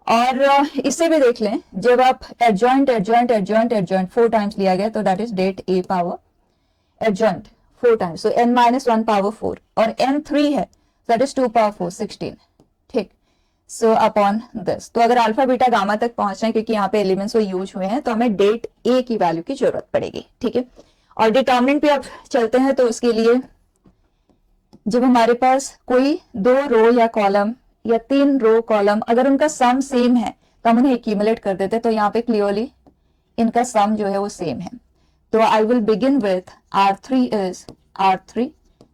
और इससे भी देख लें, जब आप adjoint adjoint adjoint adjoint 4 times लिया गया तो that is det a power adjoint 4 times, so n minus 1 power 4 और n 3 है, दैट इज 2 पावर 4 16. ठीक, सो अपॉन दिस. तो अगर अल्फा बीटा गामा तक पहुंचना है, क्योंकि यहाँ पे एलिमेंट्स वो यूज हुए हैं, तो हमें डेट a की वैल्यू की जरूरत पड़ेगी. ठीक है, और डिटर्मिनेंट पे अब चलते हैं. तो उसके लिए जब हमारे पास कोई 2 रो या कॉलम या 3 रो कॉलम अगर उनका सम सेम है तो हम उन्हें एक्यूमुलेट कर देते हैं. तो यहाँ पे क्लियरली इनका सम जो है वो सेम है. तो I will begin with R3 is R3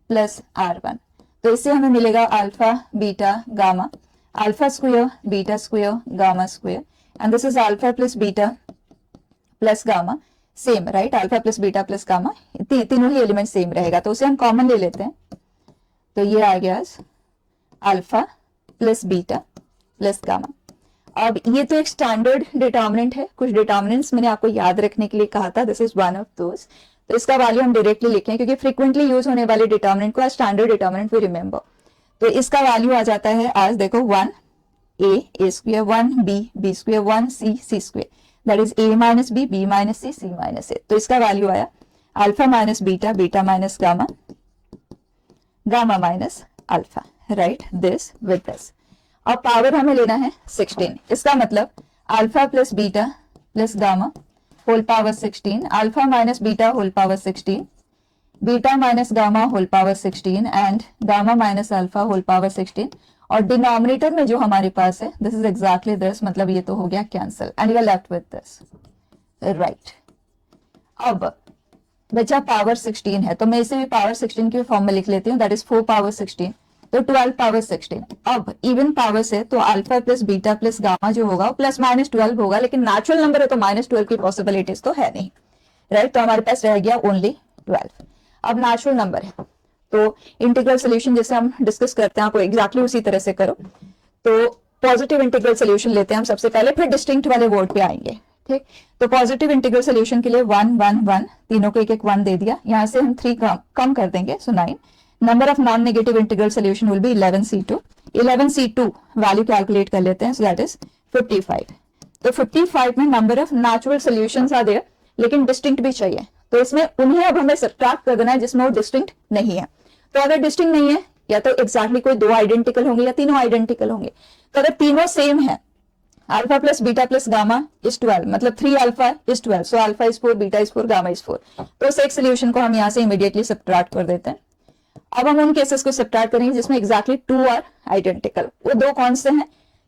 plus R1. तो इससे हमें मिलेगा alpha beta gamma, alpha square beta square gamma square, and this is alpha plus beta plus gamma same, right. Alpha plus beta plus gamma तीनों ही एलिमेंट सेम रहेगा. तो उसे हम कॉमन ले लेते हैं. तो ये आ गया alpha plus beta plus gamma. अब ये तो एक स्टैंडर्ड डिटर्मिनेंट है. कुछ डिटर्मिनेंट्स मैंने आपको याद रखने के लिए कहा था, this is one of those. तो इसका वैल्यू हम डायरेक्टली लिखें, क्योंकि फ्रीक्वेंटली यूज होने वाले डिटर्मिनेंट को स्टैंडर्ड डिटर्मिनेंट वी रिमेंबर. तो इसका वैल्यू आ जाता है आज देखो 1 a square, 1 b square, 1 c square, that is a minus b minus c minus a. तो इसका वैल्यू आया alpha minus beta, beta minus gamma, gamma minus alpha, right. This with this. अब पावर हमें लेना है 16. इसका मतलब alpha plus beta plus gamma whole power 16, alpha minus beta whole power 16, beta minus gamma whole power 16 and gamma minus alpha whole power 16. और डिनोमिनेटर में जो हमारे पास है दिस इज एग्जैक्टली दिस, मतलब ये तो हो गया cancel and you are left with this, right. अब बचा पावर 16 है, तो मैं इसे भी पावर 16 के फॉर्म में लिख लेती हूँ, दैट इज 4 पावर 16, तो 12 पावर 16. अब इवन पावर से तो alpha plus beta plus gamma जो होगा प्लस माइनस 12 होगा, लेकिन नेचुरल नंबर है तो माइनस 12 की पॉसिबिलिटीज तो है नहीं, राइट. तो हमारे पास रह गया ओनली 12. अब नेचुरल नंबर है तो इंटीग्रल सोल्यूशन जैसे हम डिस्कस करते हैं आपको एग्जैक्टली उसी तरह से करो. तो पॉजिटिव इंटीग्रल सोल्यूशन लेते हैं हम सबसे पहले, फिर डिस्टिंक्ट वाले वर्ड पे आएंगे. ठीक, तो पॉजिटिव इंटीग्रल सोल्यूशन के लिए 1 1 1, तीनों को एक एक 1 दे दिया. यहाँ से हम 3 कम कर देंगे, सो 9. Number of non negative integral solution will be 11c2. 11c2 value calculate कर लेते हैं, सो दैट इज 55. तो 55 में number of natural solutions are there, लेकिन डिस्टिंक्ट भी चाहिए. तो इसमें उन्हें अब हमें सब्ट्रैक्ट कर देना है जिसमें वो डिस्टिंक्ट नहीं है. तो अगर डिस्टिंक्ट नहीं है, या तो एग्जैक्टली कोई 2 आइडेंटिकल होंगे या तीनों आइडेंटिकल होंगे. तो अगर तीनों सेम है, alpha plus beta plus gamma is 12, मतलब 3 alpha is 12, so alpha is 4, beta is 4, gamma is 4. तो इस एक सोल्यूशन को हम यहाँ से इमीडिएटली सब्ट्रैक्ट कर देते हैं. अब हम उन केसेस को सब्ट्रैक्ट करेंगे जिसमें एग्जैक्टली 2 आर आइडेंटिकल. वो 2 कौन से हैं?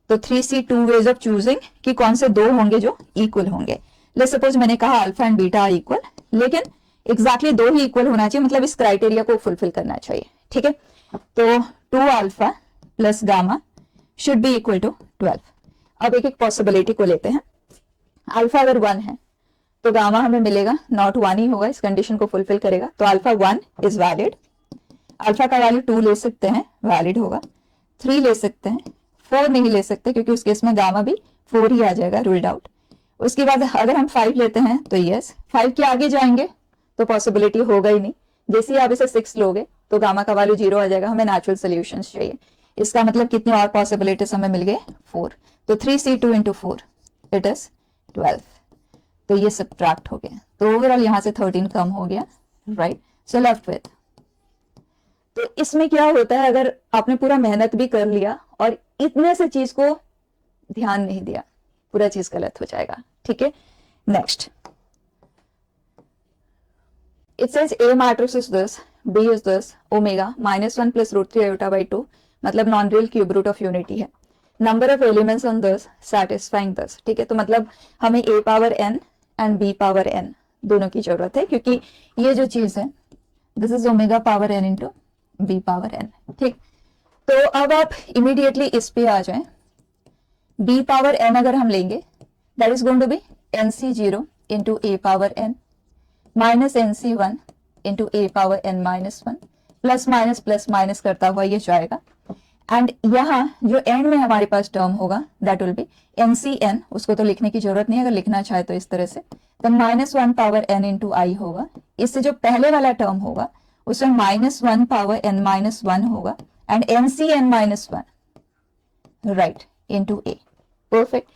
तो 3c 2 वेज ऑफ चूजिंग कि कौन से 2 होंगे जो इक्वल होंगे. लेट्स सपोज मैंने कहा alpha and beta are equal, लेकिन एग्जैक्टली 2 ही इक्वल होना चाहिए, मतलब इस क्राइटेरिया को फुलफिल करना चाहिए. ठीक है, तो 2 alpha plus gamma should be equal to 12. अब एक एक पॉसिबिलिटी को लेते हैं. अल्फा अगर 1 है तो गामा हमें मिलेगा नॉट 1 ही होगा, इस कंडीशन को फुलफिल करेगा. तो अल्फा 1 इज वैलिड, अल्फा का वैल्यू 2 ले सकते हैं, वैलिड होगा. 3 ले सकते हैं, 4 नहीं ले सकते क्योंकि उस केस में गामा भी 4 ही आ जाएगा, रूल्ड आउट. उसके बाद अगर हम 5 लेते हैं तो यस, 5 के आगे जाएंगे तो पॉसिबिलिटी होगा ही नहीं. जैसे ही आप इसे 6 लोगे तो गामा का वैल्यू 0 आ जाएगा. हमें नेचुरल सोल्यूशंस चाहिए. इसका मतलब कितने और पॉसिबिलिटीज हमें मिल गए? 4. तो 3c2 इंटू 4 इट इज 12. तो ये सब्ट्रैक्ट हो गया. तो ओवरऑल यहाँ से 13 कम हो गया, राइट. So left with. तो इसमें क्या होता है, अगर आपने पूरा मेहनत भी कर लिया और इतने से चीज को ध्यान नहीं दिया, पूरा चीज गलत हो जाएगा. ठीक है, next. It says A matrix is this, B is this, omega -1 plus root 3 iota by 2, मतलब non real cube root of unity है. Number of elements on this satisfying this. ठीक है, तो मतलब हमें A power n and B power n दोनों की जरूरत है, क्योंकि ये जो चीज है this is omega power n into B power n. ठीक, तो अब आप इमीडिएटली इस पे आ जाएं. b पावर n अगर हम लेंगे that is going to be nc0 into a power n minus nc1 into a power n minus 1 plus minus करता हुआ ये जाएगा। एंड यहाँ जो एंड में हमारे पास टर्म होगा दैट विल बी ncn, उसको तो लिखने की जरूरत नहीं है, अगर लिखना चाहे तो इस तरह से, तो माइनस 1 पावर n इंटू आई होगा। इससे जो पहले वाला टर्म होगा उसमें माइनस 1 पावर n माइनस 1 होगा and ncn minus 1 right into a। Perfect.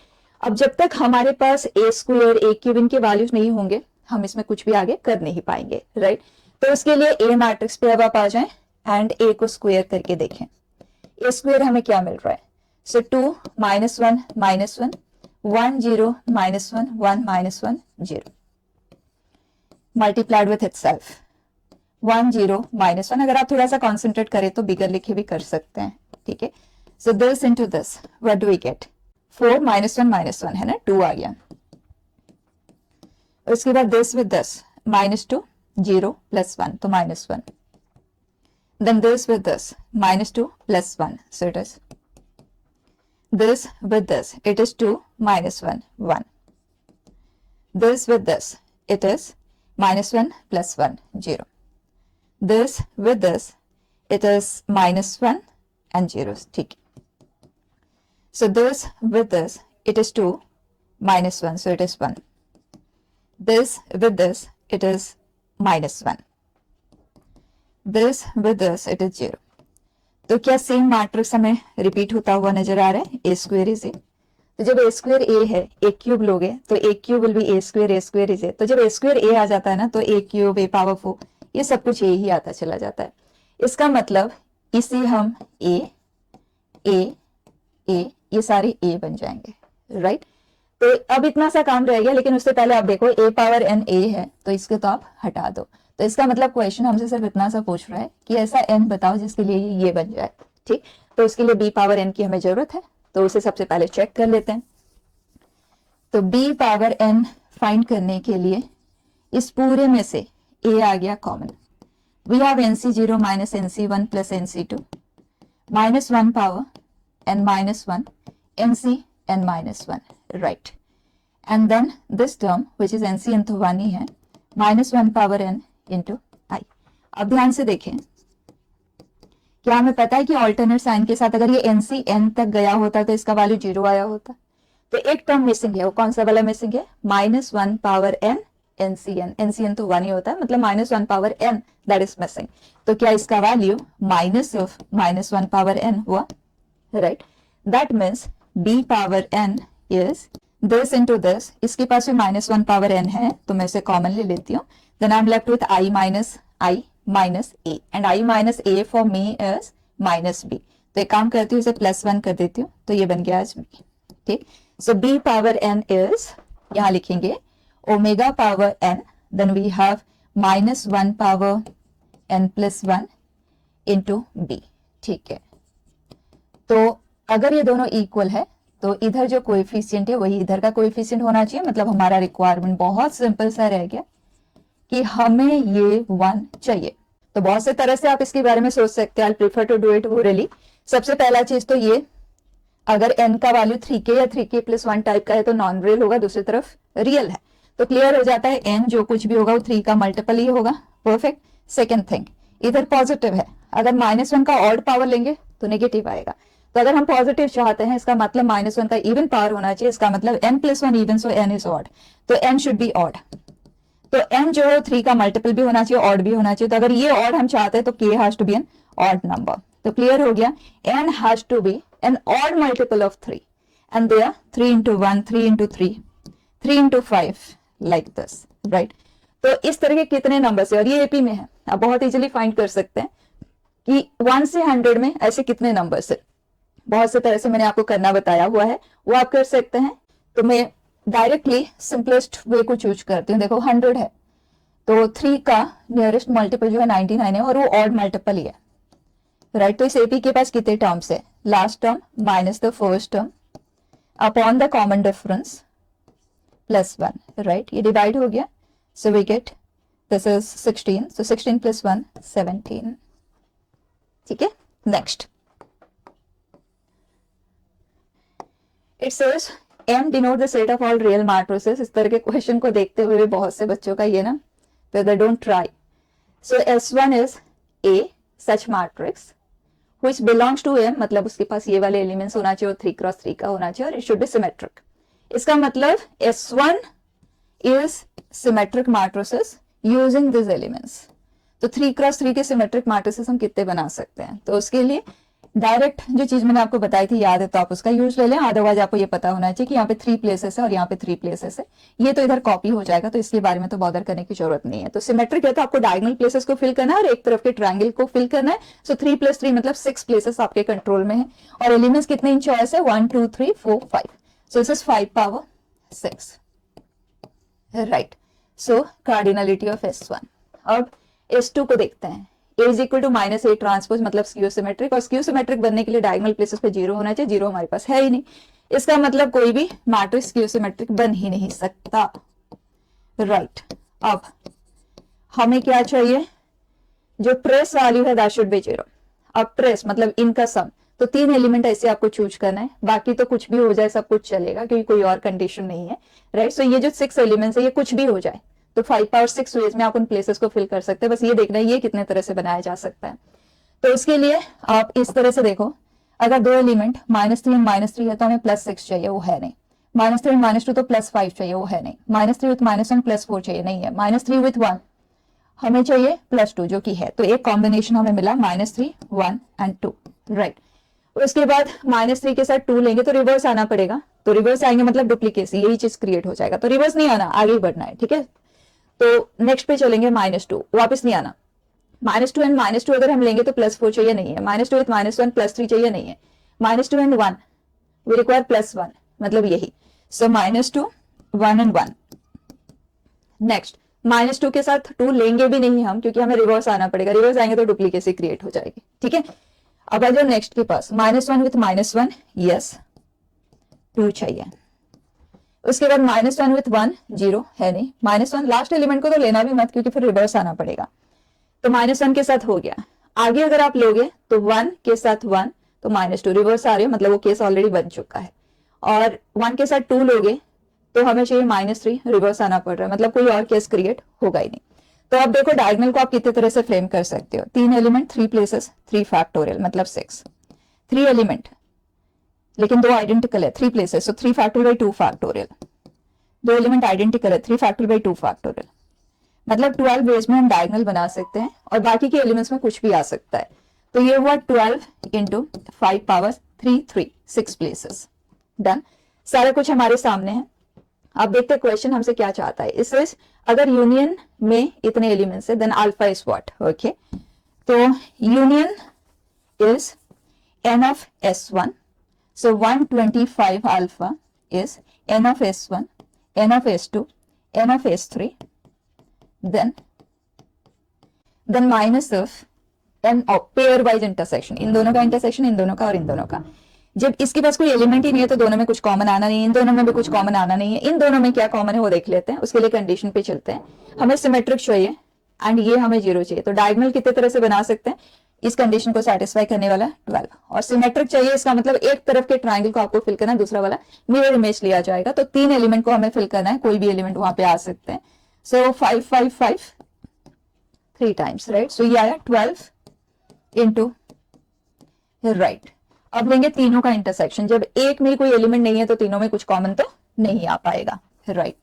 अब जब तक हमारे पास a स्क्वायर a क्यूब इनके वैल्यूज नहीं होंगे हम इसमें कुछ भी आगे कर नहीं पाएंगे, राइट। तो उसके लिए a मैट्रिक्स पे अब आप आ जाएं एंड a को स्क्वायर करके देखें। a स्क्वायर हमें क्या मिल रहा है, सो 2 minus 1 minus 1 1 0 minus 1 1 minus 1 0 multiplied with itself 1 0 minus 1। अगर आप थोड़ा सा कॉन्सेंट्रेट करें तो बिगर लिखे भी कर सकते हैं, ठीक है। So this into this what do we get, 4 minus 1 है ना, 2 आ गया। उसके बाद this with this minus 2 0 plus 1 तो minus 1, then this with this minus 2 plus 1, so it is this with this it is 2 minus 1 1, this with this it is minus 1 plus 1 0, this with this it is minus 1 and 0, ठीक। so this with this it is 2 minus 1 so it is 1, this with this it is minus 1, this with this it is 0। तो क्या सेम मैट्रिक्स हमें रिपीट होता हुआ नजर आ रहा है, ए स्क्वायर इज ए। तो जब ए स्क्वायर ए है ए क्यूब लोगे तो A cube will be A square is A. तो जब ए स्क्वायर ए आ जाता है ना तो ए क्यूब ए पावर 4 ये सब कुछ ए ही आता चला जाता है। इसका मतलब इसे हम ए ए ए ये सारे ए बन जाएंगे, राइट। तो अब इतना सा काम रह गया, लेकिन उससे पहले आप देखो ए पावर एन ए है तो इसको तो आप हटा दो। तो इसका मतलब क्वेश्चन हमसे सिर्फ इतना सा पूछ रहा है कि ऐसा n बताओ जिसके लिए ये बन जाए, ठीक। तो उसके लिए b पावर n की हमें जरूरत है, तो उसे सबसे पहले चेक कर लेते हैं। तो b पावर n फाइंड करने के लिए इस पूरे में से a आ गया common. We have nc0 minus nc1 plus nc2 minus 1 power n minus 1 ncn minus 1, right. And then this term which is ncn तो 1 ही है, minus 1 power n into I. अब ध्यान से देखें, क्या हमें पता है कि ऑल्टरनेट साइन के साथ अगर ये एनसी एन तक गया होता तो इसका वैल्यू 0 आया होता। तो एक टर्म मिसिंग है, वो कौन सा वाला मिसिंग है, minus 1 power n NCN. NCN तो 1 ही होता है, मतलब minus 1 power n that is missing. तो क्या इसका value minus of minus 1 power n हुआ, right. That means b power n is this into this. इसके पास भी माइनस 1 पावर n है तो मैं इसे कॉमन ले लेती हूँ। Then I'm left with I minus a and I minus a for me is minus b। तो एक काम करती हूँ इसे प्लस 1 कर देती हूँ तो ये बन गया आज b, ठीक। So b power n is, यहाँ लिखेंगे omega power n, then we have minus 1 power n plus 1 into b, ठीक है। तो अगर ये दोनों इक्वल है तो इधर जो कोएफिशिएंट है वही इधर का कोएफिशिएंट होना चाहिए। मतलब हमारा रिक्वायरमेंट बहुत सिंपल सा रह गया कि हमें ये 1 चाहिए। तो बहुत से तरह से आप इसके बारे में सोच सकते हैं, I prefer to do it orally. सबसे पहला चीज तो ये, अगर n का वैल्यू 3k या 3k प्लस 1 टाइप का है तो नॉन रियल होगा, दूसरी तरफ रियल है तो क्लियर हो जाता है n जो कुछ भी होगा वो 3 का मल्टीपल ही होगा, परफेक्ट। सेकेंड थिंग, इधर पॉजिटिव है, अगर माइनस 1 का ऑड पावर लेंगे तो नेगेटिव आएगा। तो अगर हम पॉजिटिव चाहते हैं इसका मतलब माइनस 1 का इवन पावर होना चाहिए, इसका मतलब n plus 1 even, so n is odd, तो n शुड बी ऑड। तो n जो है 3 का मल्टीपल भी होना चाहिए, ऑड भी होना चाहिए। तो अगर ये ऑड हम चाहते हैं तो k has to be an odd number. तो क्लियर हो गया, n has to be an odd multiple of 3 and they are 3 into 1 3 into 3 3 into 5 like this, right. तो इस तरह के कितने नंबर है और ये एपी में है, आप बहुत इजीली फाइंड कर सकते हैं कि 1 से 100 में ऐसे कितने नंबर है। बहुत से तरह से मैंने आपको करना बताया हुआ है, वो आप कर सकते हैं। तो मैं डायरेक्टली सिंपलेस्ट वे को चूज करती हूँ। देखो 100 है तो 3 का नियरेस्ट मल्टीपल जो है 99 है और वो ऑड मल्टीपल ही है, राइट। तो इस एपी के पास कितने टर्म्स है, last term minus the first term upon the common difference plus 1, right. ये डिवाइड हो गया, so we get this is 16, so 16 plus 1 17, ठीक है। Next, it says M denote the set of all real matrices. इस तरह के क्वेश्चन को देखते हुए भी बहुत से बच्चों का ये ना, तो they don't try. So S1 is A such matrix which belongs to M, मतलब उसके पास ये वाले एलिमेंट्स होना चाहिए और 3x3 का होना चाहिए और इट शुड बी सिमेट्रिक। इसका मतलब S1 is symmetric matrices using these elements। तो 3x3 के सिमेट्रिक मैट्रिसेस हम कितने बना सकते हैं, तो उसके लिए डायरेक्ट जो चीज मैंने आपको बताई थी याद है तो आप उसका यूज ले लें, अदरवाइज आपको ये पता होना चाहिए कि यहाँ पे 3 प्लेसेस है और यहाँ पे 3 प्लेसेस है, ये तो इधर कॉपी हो जाएगा तो इसके बारे में तो बॉदर करने की जरूरत नहीं है। तो सिमेट्रिक है तो आपको डायगोनल प्लेसेस को फिल करना है और एक तरफ के ट्रायंगल को फिल करना है। सो 3 + 3 मतलब 6 प्लेसेस आपके कंट्रोल में है और एलिमेंट्स कितने इन चॉइस है 1 2 3 4 5। So this is 5 power 6, right. So cardinality of S1। अब S2 को देखते हैं। A is equal to -A transpose मतलब स्क्यू सिमेट्रिक, और स्क्यू सिमेट्रिक बनने के लिए डायगोनल प्लेसेस पे 0 होना चाहिए, 0 हमारे पास है ही नहीं। इसका मतलब कोई भी मैट्रिक्स स्क्यू सिमेट्रिक बन ही नहीं सकता, राइट। अब हमें क्या चाहिए, जो ट्रेस वैल्यू है दैट शुड बी 0। अब ट्रेस मतलब इनका सम, तो 3 एलिमेंट ऐसे आपको चूज करना है, बाकी तो कुछ भी हो जाए सब कुछ चलेगा क्योंकि कोई और कंडीशन नहीं है, राइट। सो ये जो 6 एलिमेंट्स है ये कुछ भी हो जाए तो 5 पावर 6 वेज में आप उन प्लेसेस को फिल कर सकते हैं। बस ये देखना है ये कितने तरह से बनाया जा सकता है। तो उसके लिए आप इस तरह से देखो, अगर 2 एलिमेंट -3 और -3 है तो हमें +6 चाहिए, वो है नहीं। -3 और -2 तो +5 चाहिए, वो है नहीं। -3 विथ -1 +4 चाहिए, नहीं है। -3 विथ 1 हमें चाहिए +2 जो कि है, तो एक कॉम्बिनेशन हमें मिला -3 1 एंड 2, राइट। उसके बाद -3 के साथ 2 लेंगे तो रिवर्स आना पड़ेगा, तो रिवर्स आएंगे मतलब डुप्लीकेसी, यही चीज क्रिएट हो जाएगा, तो रिवर्स नहीं आना, आगे ही बढ़ना है, ठीक है। तो नेक्स्ट पे चलेंगे -2, वापस नहीं आना। -2 एंड -2 अगर हम लेंगे तो +4 चाहिए, नहीं है। -2 विथ -1 +3 चाहिए, नहीं है। -2 एंड 1 वी रिक्वायर +1 मतलब यही। सो -2 1 एंड 1। नेक्स्ट -2 के साथ 2 लेंगे भी नहीं हम क्योंकि हमें रिवर्स आना पड़ेगा, रिवर्स आएंगे तो डुप्लीकेसी क्रिएट हो जाएगी, ठीक है। अब आ जाओ नेक्स्ट के पास, -1 विथ -1 यस 2 चाहिए। उसके बाद -1 विथ 1 0 है नहीं। -1 लास्ट एलिमेंट को तो लेना भी मत क्योंकि फिर रिवर्स आना पड़ेगा, तो -1 के साथ हो गया। आगे अगर आप लोगे तो 1 के साथ 1 तो -2 रिवर्स आ रहे हो, मतलब वो केस ऑलरेडी बन चुका है। और 1 के साथ 2 लोगे तो हमें चाहिए -3, रिवर्स आना पड़ रहा है, मतलब कोई और केस क्रिएट होगा ही नहीं। तो अब देखो डायगोनल को आप कितने तरह से फ्रेम कर सकते हो। 3 एलिमेंट 3 प्लेसेस 3 फैक्टोरियल मतलब 6। 3 एलिमेंट लेकिन 2 आइडेंटिकल है 3 प्लेसेस, सो 3 फैक्टोरियल 2 फैक्टोरियल। 2 एलिमेंट आइडेंटिकल है 3 फैक्टोरियल 2 फैक्टोरियल, मतलब 12 वेज में हम डायगोनल बना सकते हैं और बाकी के एलिमेंट्स में कुछ भी आ सकता है। तो ये हुआ 12 इंटू 5 पावर 3 6 प्लेसेस, डन। सारा कुछ हमारे सामने है। अब देखते हैं क्वेश्चन हमसे क्या चाहता है। इस अगर यूनियन में इतने एलिमेंट्स है then alpha is what, okay. तो union is n of S1, so 125 alpha is n of S1, n of S2, n of S3, then minus of n of pair wise intersection, इन दोनों का इंटरसेक्शन, इन दोनों का और इन दोनों का। जब इसके पास कोई एलिमेंट ही नहीं है तो दोनों में कुछ कॉमन आना नहीं है, इन दोनों में भी कुछ कॉमन आना नहीं है। इन दोनों में क्या कॉमन है वो देख लेते हैं, उसके लिए कंडीशन पे चलते हैं। हमें सिमेट्रिक चाहिए एंड ये हमें 0 चाहिए, तो डायगोनल कितने तरह से बना सकते हैं, इस कंडीशन को सेटिस्फाई करने वाला 12। और सिमेट्रिक चाहिए, इसका मतलब एक तरफ के ट्रायंगल को आपको फिल करना है, दूसरा वाला मिरर इमेज लिया जाएगा, तो 3 एलिमेंट को हमें फिल करना है, कोई भी एलिमेंट वहां पे आ सकते हैं। सो 5 5 5 3 टाइम्स, राइट। सो ये आया 12 इंटू, राइट। अब लेंगे तीनों का इंटरसेक्शन, जब एक में कोई एलिमेंट नहीं है तो तीनों में कुछ कॉमन तो नहीं आ पाएगा, राइट।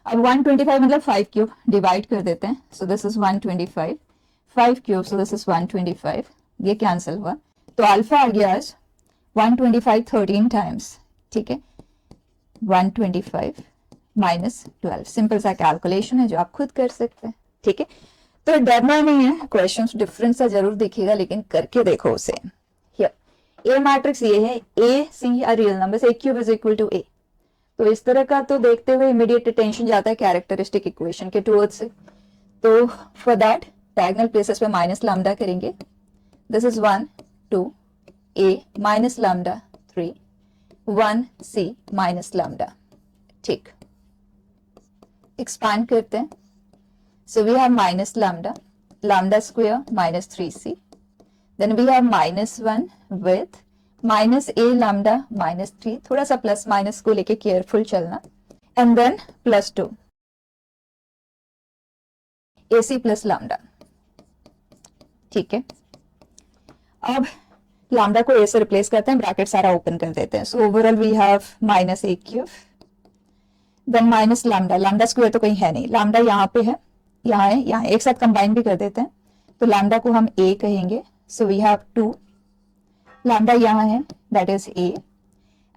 अब 125 मतलब 5 क्यूब, डिवाइड कर देते हैं। So this is 125, 5 cube, so this is 125, ये कैंसिल हुआ, तो अल्फा आ गया 125 13 टाइम्स, ठीक है। 125 माइनस 12, सिंपल सा कैलकुलेशन है जो आप खुद कर सकते हैं, ठीक है। तो डरना नहीं है, क्वेश्चन डिफरेंस सा जरूर दिखेगा लेकिन करके देखो उसे। ए मैट्रिक्स ये है, A C are real numbers, A cube is equal to A. तो इस तरह का तो देखते हुए इमीडिएट अटेंशन जाता है कैरेक्टरिस्टिक इक्वेशन के टुवर्ड्स से। तो फॉर दैट डायगोनल प्लेसेस पे माइनस लैम्डा करेंगे। This is 1 2 a minus lambda 3 1 c minus lambda, ठीक। एक्सपांड करते हैं। So we have minus lambda, lambda square minus 3c, then we have -1 with minus a lambda minus 3, थोड़ा सा प्लस माइनस को लेके केयरफुल चलना, and then plus 2 AC plus lambda. ठीक है, अब लैम्डा को ए से रिप्लेस करते हैं, ब्रैकेट सारा ओपन कर देते हैं। So overall we have minus a cube, then minus lambda, lambda square तो कहीं है नहीं, लैम्डा यहाँ पे है, यहाँ है, यहाँ एक साथ कंबाइन भी कर देते हैं, तो लैम्डा को हम ए कहेंगे। सो वी हैव 2, लैम्डा यहाँ है, that is a,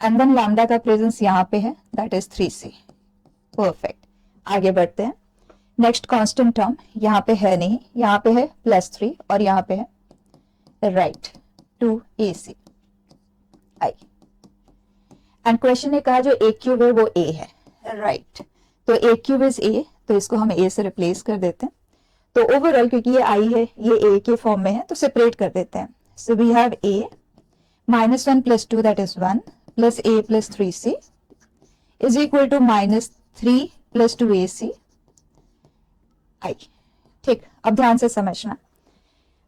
and then lambda का प्रेजेंस यहाँ पे है, दैट इज 3c। परफेक्ट, आगे बढ़ते हैं। नेक्स्ट कांस्टेंट टर्म यहाँ पे है नहीं, यहाँ पे है +3 और यहाँ पे है right 2AC I. And question ने कहा जो ए क्यूब है वो ए है, राइट तो ए क्यूब इज ए, तो इसको हम ए से रिप्लेस कर देते हैं। तो ओवरऑल क्योंकि ये आई है, ये ए के फॉर्म में है, तो सेपरेट कर देते हैं। So we have a -1 + 2 that is 1 + a + 3c is equal to -3 + 2ac I. ठीक, अब ध्यान से समझना,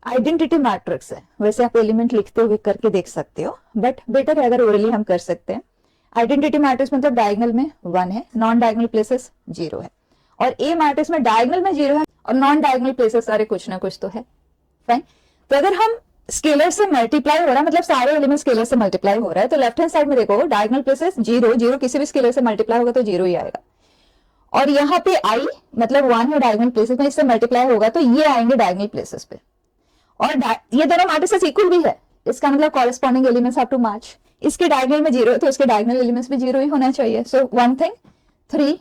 आइडेंटिटी मैट्रिक्स है, वैसे आप एलिमेंट लिखते हुए करके देख सकते हो, बट बेटर है अगर ओरली हम कर सकते हैं। आइडेंटिटी मैट्रिक्स मतलब डायगोनल में 1 है, नॉन डायगोनल प्लेसेस 0 है, और ए मैट्रिक्स में डायगोनल में 0 है और नॉन डायगोनल प्लेसेस सारे कुछ ना कुछ तो है। फाइन, तो अगर हम स्केलर से मल्टीप्लाई हो रहा है, मतलब सारे एलिमेंट स्केलर से मल्टीप्लाई हो रहा है, तो लेफ्ट हैंड साइड में देखो डायगोनल प्लेसेस 0 0, किसी भी स्केलर से मल्टीप्लाई होगा तो 0 ही आएगा, और यहाँ पे आई मतलब 1 है डायगोनल प्लेसेस में, इससे मल्टीप्लाई होगा तो ये आएंगे डायगोनल प्लेसेस पे, और ये दोनों मैट्रिसेस इक्वल भी है, इसका मतलब corresponding elements have to match. इसके डायगोनल में 0 है तो इसके डायगोनल एलिमेंट्स भी 0 ही होना चाहिए। So one thing 3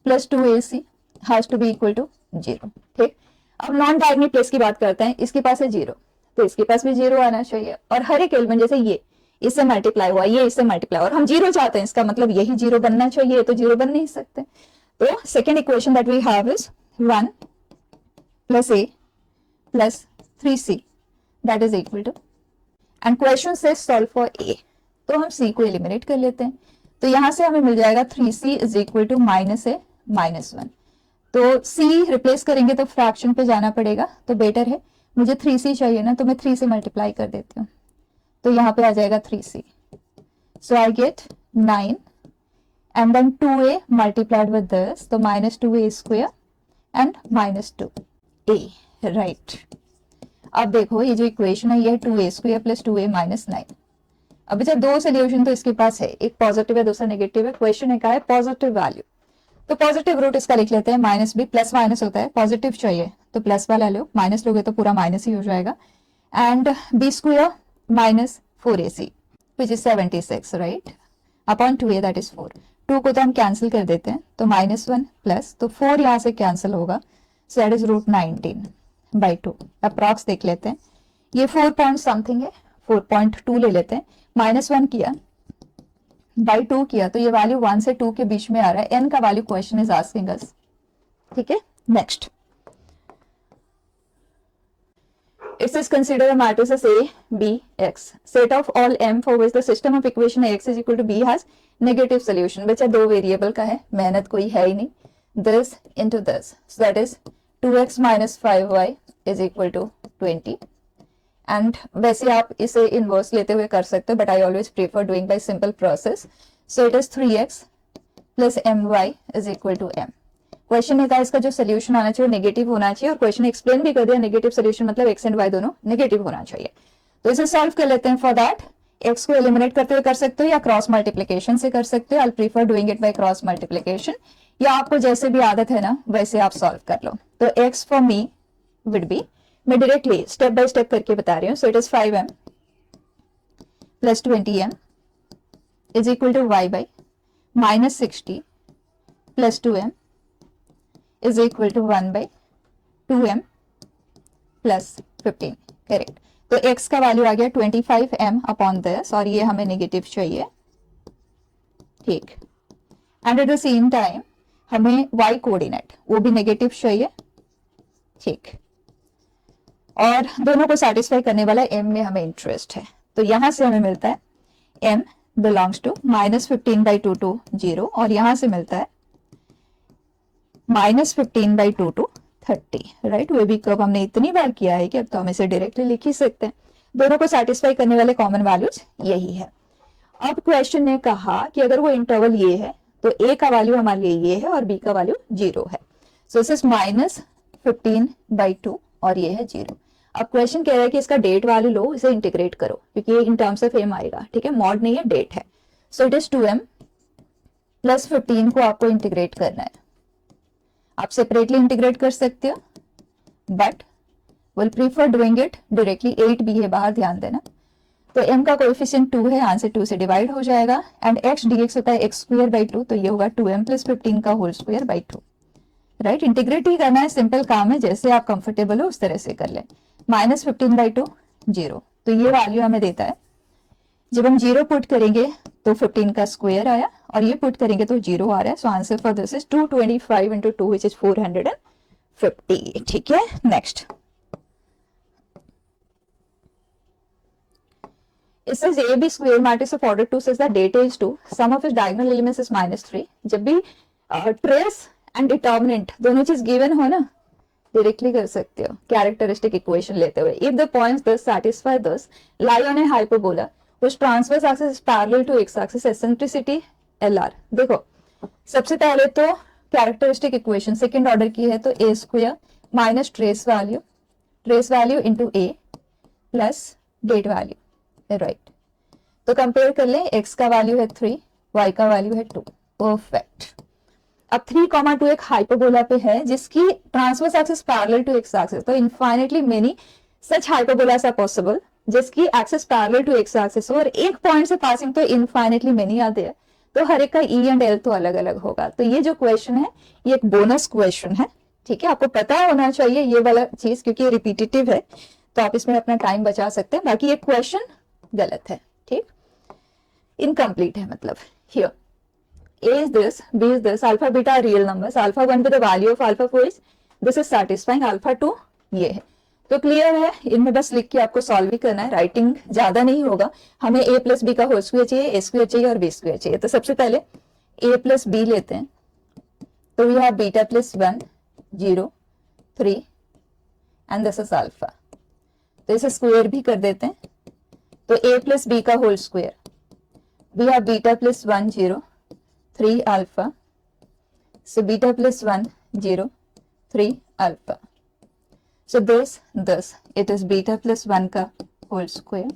+ 2ac has to be equal to 0। ठीक, अब नॉन डायगोनल प्लेस की बात करते हैं, इसके पास है 0 तो इसके पास भी 0 आना चाहिए, और हर एक एलिमेंट जैसे ये इससे मल्टीप्लाई हुआ, ये इससे मल्टीप्लाई, और हम 0 चाहते हैं, इसका मतलब यही 0 बनना चाहिए, तो 0 बन नहीं सकते। तो second equation that we have is 1 + a + 3c that is equal to, and question says solve for a, तो हम c को एलिमिनेट कर लेते हैं, तो यहां से हमें मिल जाएगा 3c is equal to -a -1। तो c रिप्लेस करेंगे तो फ्रैक्शन पे जाना पड़ेगा, तो बेटर है, मुझे 3c चाहिए ना, तो मैं 3 से मल्टीप्लाई कर देती हूँ, तो यहाँ पे आ जाएगा 3c। So I get 9 and then 2a multiplied with this, तो -2a square and -2a, right। अब देखो ये जो इक्वेशन है ये 2a square + 2a - 9। अब बच्चा दो सोल्यूशन तो इसके पास है, एक पॉजिटिव है दूसरा नेगेटिव है। क्वेश्चन है क्या है, पॉजिटिव वैल्यू, तो पॉजिटिव रूट इसका लिख लेते हैं, -b, प्लस माइनस होता है, पॉजिटिव चाहिए तो प्लस वाला लो, माइनस लोगे तो पूरा माइनस ही हो जाएगा, and b square -4ac which is 76 right upon 2a that is 4। 2 को तो हम कैंसिल कर देते हैं, तो -1 प्लस, तो 4 यहाँ से कैंसिल होगा, सो दैट इज √19/2। अप्रॉक्स देख लेते हैं, ये 4 पॉइंट समथिंग है, 4.2 ले लेते हैं, -1 किया बाई 2 किया, तो ये वैल्यू 1 से 2 के बीच में आ रहा है, n का वैल्यू क्वेश्चन इज आस्किंग अस। ठीक है, next it says consider a matrix as A, B, X. Set of all M for which the system of equation X is equal to B has negative solution. बच्चा दो वेरिएबल का है, मेहनत कोई है ही नहीं, this into this, so that is 2x - 5y is equal to 20. And वैसे आप इसे इनवर्स लेते हुए कर सकते हो, but I always prefer doing by simple process. So it is 3x + my is equal to m। Question ने कहा इसका जो सोल्यूशन आना चाहिए वो नेगेटिव होना चाहिए, और क्वेश्चन एक्सप्लेन भी कर दिया नेगेटिव सोल्यूशन मतलब x एंड y दोनों नेगेटिव होना चाहिए। तो इसे सॉल्व कर लेते हैं। फॉर दैट x को एलिमिनेट करते हुए कर सकते हो या क्रॉस मल्टीप्लिकेशन से कर सकते हो। I prefer doing it by cross multiplication, या आपको जैसे भी आदत है ना वैसे आप सॉल्व कर लो। तो x for me would be, मैं डायरेक्टली स्टेप बाय स्टेप करके बता रही हूँ। So it is 5m + 20m is equal to y by -60 + 2m is equal to 1/2m + 15। Correct, तो x का वैल्यू आ गया 25m अपॉन दिस, और ये हमें नेगेटिव चाहिए। ठीक, and at the same time हमें y कोऑर्डिनेट वो भी नेगेटिव चाहिए। ठीक, और दोनों को सेटिस्फाई करने वाला m में हमें इंटरेस्ट है, तो यहां से हमें मिलता है m बिलोंग्स टू -15/2 to 0, और यहां से मिलता है -15/2 to 30 राइट। वो भी कब हमने इतनी बार किया है कि अब तो हम इसे डायरेक्टली लिख ही सकते हैं। दोनों को सेटिस्फाई करने वाले कॉमन वैल्यूज यही है। अब क्वेश्चन ने कहा कि अगर वो इंटरवल ये है तो ए का वैल्यू हमारे लिए ये है और बी का वैल्यू 0 है। सो दिस इज -15/2 और ये है 0। अब क्वेश्चन कह रहा है कि इसका डेट वैल्यू लो, इसे इंटीग्रेट करो क्योंकि ये इन टर्म्स ऑफ एम आएगा, ठीक है, मॉड नहीं है, डेट है। So it is 2m plus 15 को आपको इंटीग्रेट करना है। आप सेपरेटली इंटीग्रेट कर सकते हो but will prefer doing it directly. 8 भी है बाहर, ध्यान देना। तो m का कोएफिशिएंट 2 है, आंसर 2 से डिवाइड हो जाएगा एंड x dx होता है x² 2, तो ये होगा 2m प्लस 15 का whole square by 2। Right, integrate ही करना है, सिंपल काम है, जैसे आप कंफर्टेबल हो उस तरह से कर लें। -15/2 0, तो ये वैल्यू हमें देता है। जब हम 0 पुट करेंगे तो 15 का स्क्वायर आया और ये पुट करेंगे तो 0 आ रहा है। So answer for this is 225 × 2 which is 450। ठीक है, next it says AB square matrix of order 2 says that data is 2, sum of its diagonal elements is -3। जब भी ट्रेस एंड डिटर्मिनेंट दोनों चीज गिवन हो ना, डायरेक्टली कर सकते हो कैरेक्टरिस्टिक इक्वेशन लेते हुए। If the points thus satisfy thus lie on a hyperbola which transverse axis is parallel to x axis, eccentricity LR। देखो सबसे पहले तो कैरेक्टरिस्टिक इक्वेशन सेकंड ऑर्डर की है, तो a square minus trace value into a plus det value, right. तो कंपेयर कर लें, x का वैल्यू है 3, y का वैल्यू है 2, परफेक्ट। अब 3,2 एक हाइपरबोला पे है जिसकी transverse axis parallel to X axis, तो infinitely many such hyperbolas are possible जिसकी axis parallel to X axis हो और एक पॉइंट से पासिंग, तो इनफाइनेटली मेनी आते हैं, तो हर एक का ई एंड एल तो अलग अलग होगा। तो ये जो क्वेश्चन है ये एक बोनस क्वेश्चन है, ठीक है, आपको पता होना चाहिए ये वाला चीज क्योंकि ये रिपीटेटिव है, तो आप इसमें अपना टाइम बचा सकते हैं। बाकी ये क्वेश्चन गलत है, ठीक, इनकम्प्लीट है, मतलब here A is this, B is this, alpha beta are real numbers, alpha 1 with the value of alpha 4 is this is satisfying, alpha 2 ये है। तो क्लियर है, इनमें बस लिख के आपको सॉल्व भी करना है, राइटिंग ज्यादा नहीं होगा। हमें a प्लस बी का होल स्क्वायर चाहिए, a स्क्वायर चाहिए और b स्क्वायर चाहिए। तो सबसे पहले a प्लस बी लेते हैं, तो यह beta plus 1 0 3 and this is alpha, तो इसे स्क्वायर भी कर देते हैं। तो a प्लस बी का whole square, we have beta plus 1 0 3 alpha, so beta plus 1 0 3 alpha, so this it is beta plus 1 ka whole square,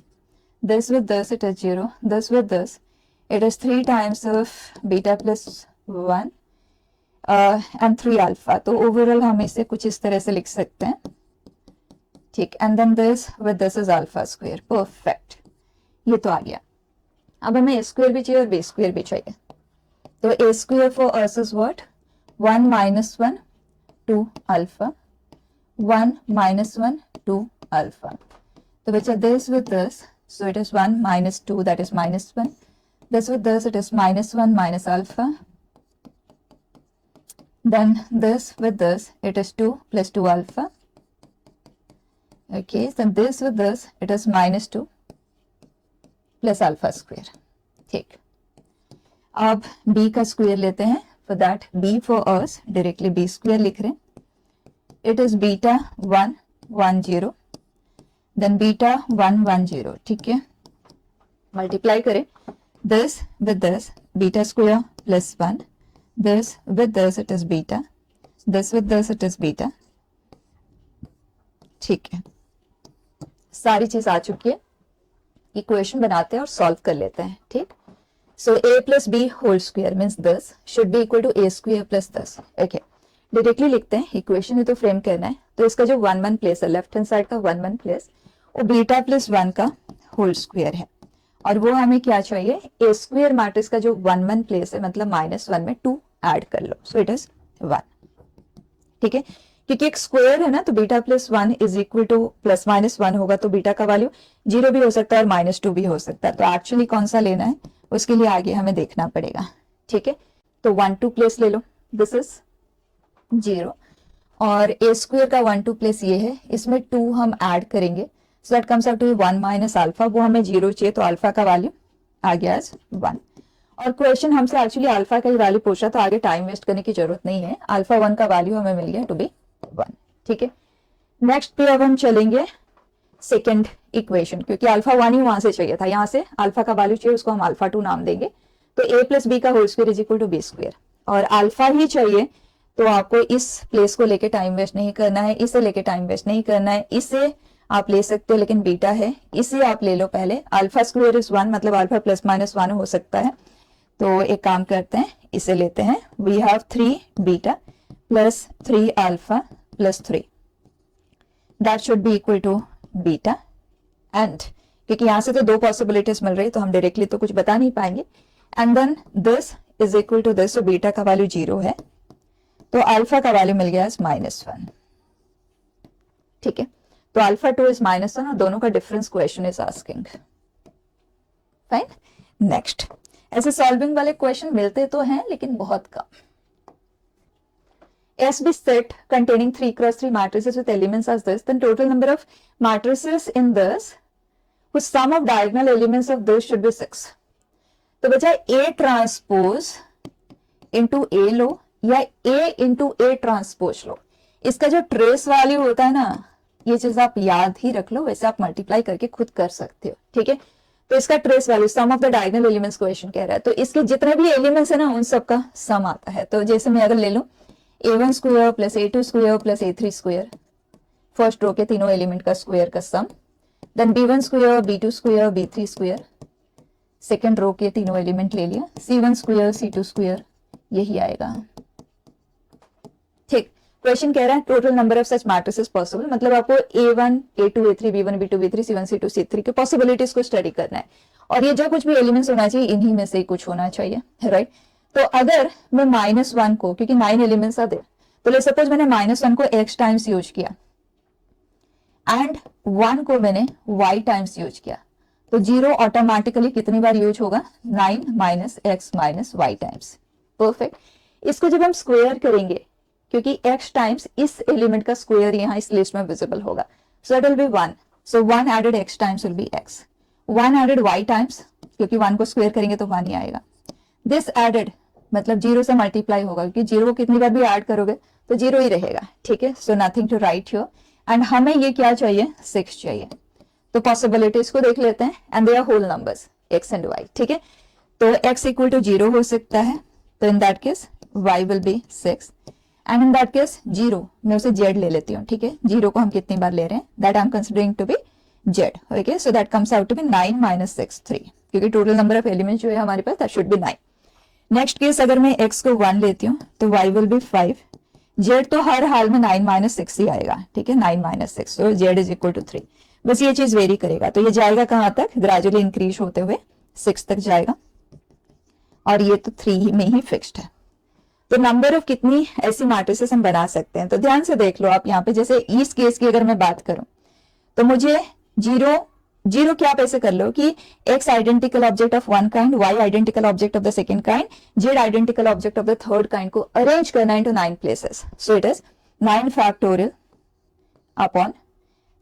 this with this it is 0, this with this it is 3 times of beta plus 1 and 3 alpha। तो ओवरऑल हम इसे कुछ इस तरह से लिख सकते हैं, ठीक, and then this with this is alpha square, perfect, ये तो आ गया। अब हमें a स्क्वायर भी चाहिए और b स्क्वायर भी चाहिए, तो a square for us is what? 1 minus 1 2 alpha, 1 minus 1 2 alpha, so which are this with this, so it is 1 minus 2, that is minus 1, this with this it is minus 1 minus alpha, then this with this it is 2 plus 2 alpha, okay, so this with this it is minus 2 plus alpha square, ठीक। अब b का स्क्वायर लेते हैं, for that b for us directly b square लिख रहे हैं, it is beta 1 1 0 then beta 1 1 0, ठीक है, मल्टीप्लाई करें this with this, beta square plus 1, this with this it is beta, this with this it is beta, ठीक है, सारी चीज आ चुकी है, इक्वेशन बनाते हैं और सॉल्व कर लेते हैं, ठीक। So a plus b whole square means this should be equal to a square plus this, okay, directly लिखते हैं, इक्वेशन ही तो फ्रेम करना है। तो इसका जो 1 1 प्लेस है, लेफ्ट हैंड साइड का 1 1 प्लेस, वो बीटा प्लस 1 का होल स्क्वायर है, और वो हमें क्या चाहिए, a स्क्वायर मैट्रिक्स का जो 1 1 प्लेस है, मतलब -1 में 2 ऐड कर लो, सो इट इज 1, ठीक है, क्योंकि एक स्क्वायर है ना, तो beta plus 1 is equal two plus minus 1 होगा, तो बीटा का वैल्यू 0 भी हो सकता है और -2 भी हो सकता है। तो एक्चुअली कौन सा लेना है उसके लिए आगे हमें देखना पड़ेगा, ठीक है। तो 1 2 प्लेस ले लो, दिस इज 0, और a स्क्वायर का 1 2 प्लेस ये है, इसमें 2 हम ऐड करेंगे, so that comes out to 1 minus alpha, वो हमें 0 चाहिए, तो अल्फा का वैल्यू आ गया 1। और क्वेश्चन हमसे एक्चुअली अल्फा का ही वैल्यू पूछा, तो आगे टाइम वेस्ट करने की जरूरत नहीं है, अल्फा 1 का वैल्यू हमें मिल गया टू बी 1, ठीक है। नेक्स्ट पे अब हम चलेंगे सेकेंड इक्वेशन, क्योंकि अल्फा 1 ही वहां से चाहिए था, यहाँ से अल्फा का वैल्यू चाहिए, उसको हम अल्फा 2 नाम देंगे। तो a प्लस बी का whole square is equal to b square, और अल्फा ही चाहिए तो आपको इस प्लेस को लेके टाइम वेस्ट नहीं करना है, इसे लेके टाइम वेस्ट नहीं करना है, इसे आप ले सकते हो लेकिन बीटा है, इसे आप ले लो पहले। अल्फा स्क्वायर इज 1, मतलब अल्फा प्लस माइनस 1 हो सकता है। तो एक काम करते हैं, इसे लेते हैं, we have 3 beta plus 3 alpha plus 3, that should be equal to beta. And क्योंकि यहां से तो 2 पॉसिबिलिटीज मिल रही है तो हम डायरेक्टली तो कुछ बता नहीं पाएंगे। And then this is equal to this, तो बीटा का वैल्यू 0 है, तो अल्फा का वैल्यू मिल गया -1। ठीक है, तो अल्फा 2 इज -1 और दोनों का difference question is asking. Fine, next. ऐसे सॉल्विंग वाले क्वेश्चन मिलते तो हैं लेकिन बहुत कम। S be set containing 3x3 matrices with elements as this, then total number of matrices in this whose sum of diagonal elements of this should be 6. तो बचा A ट्रांसपोज इंटू A लो या A इंटू A ट्रांसपोज लो। इसका जो ट्रेस वैल्यू होता है ना, ये चीज आप याद ही रख लो, वैसे आप मल्टीप्लाई करके खुद कर सकते हो। ठीक है, तो इसका trace value sum of the diagonal elements question कह रहा है, तो इसके जितने भी एलिमेंट्स है ना उन सबका सम आता है। तो जैसे मैं अगर ले लूं a1 square plus a2 square plus a3 square, first row के तीनों एलिमेंट का स्क्वायर का sum, then b1 square b2 square b3 square, second row के तीनों एलिमेंट ले लिया, c1 स्क्वायर c2 स्क्वायर, यही आएगा। ठीक, क्वेश्चन कह रहा है total number of such matrices possible, मतलब आपको a1 a2 a3 b1 b2 b3 c1 c2 c3 के पॉसिबिलिटीज को स्टडी करना है, और ये जो कुछ भी एलिमेंट्स होना चाहिए इन्हीं में से ही कुछ होना चाहिए, राइट। तो अगर मैं -1 को, क्योंकि 9 एलिमेंट्स आते, तो ले सपोज मैंने -1 को x टाइम्स यूज किया एंड 1 को मैंने y टाइम्स यूज किया, तो 0 ऑटोमेटिकली कितनी बार यूज होगा, 9 minus x minus y times. Perfect, इसको जब हम स्क्वायर करेंगे, क्योंकि x टाइम्स इस एलिमेंट का स्क्वायर यहाँ इस लिस्ट में विजिबल होगा, so it will be 1, so 1 added x times will be x, 1 added y times, क्योंकि 1 को स्क्वायर करेंगे तो 1 ही आएगा, दिस एडेड मतलब 0 से मल्टीप्लाई होगा, क्योंकि 0 को कितनी बार भी ऐड करोगे तो 0 ही रहेगा। ठीक है, so nothing to write here, and हमें ये क्या चाहिए, 6 चाहिए। तो पॉसिबिलिटीज को देख लेते हैं, and they are whole numbers x and y। ठीक है, तो x इक्वल टू 0 हो सकता है, तो in that case y will be 6, and in that case 0 मैं उसे z ले लेती हूँ। ठीक है, 0 को हम कितनी बार ले रहे हैं, that I am considering to be z। Okay, so that comes out to be 9 minus 6 3, क्योंकि टोटल नंबर ऑफ एलिमेंट जो है हमारे पास that should be 9। Next case, अगर मैं x को 1 लेती हूँ तो y विल बी 5, z तो हर हाल में 9 माइनस 6 ही आएगा। ठीक है, 9 माइनस 6, तो z इज इक्वल टू 3, बस ये चीज वेरी करेगा। तो ये जाएगा कहां तक, ग्रेजुअली इंक्रीज होते हुए 6 तक जाएगा, और ये तो 3 में ही फिक्स्ड है। तो नंबर ऑफ कितनी ऐसी मैट्रिसेस हम बना सकते हैं, तो ध्यान से देख लो आप यहाँ पे, जैसे इस केस की अगर मैं बात करूं तो मुझे 0 क्या आप ऐसे कर लो कि x identical object of one kind, y identical object of the second kind, z identical object of the third kind को अरेंज करना into 9 places. So it is 9 factorial upon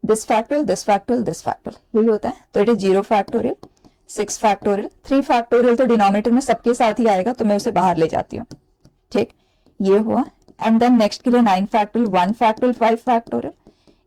this factorial this factorial this factorial, यही होता है। तो it is 0 factorial 6 factorial 3 factorial, तो डिनोमिनेटर में सबके साथ ही आएगा, तो मैं उसे बाहर ले जाती हूँ। ठीक, ये हुआ, एंड देन नेक्स्ट के लिए 9 फैक्टोरियल 1 फैक्टोरियल 5 फैक्टोरियल,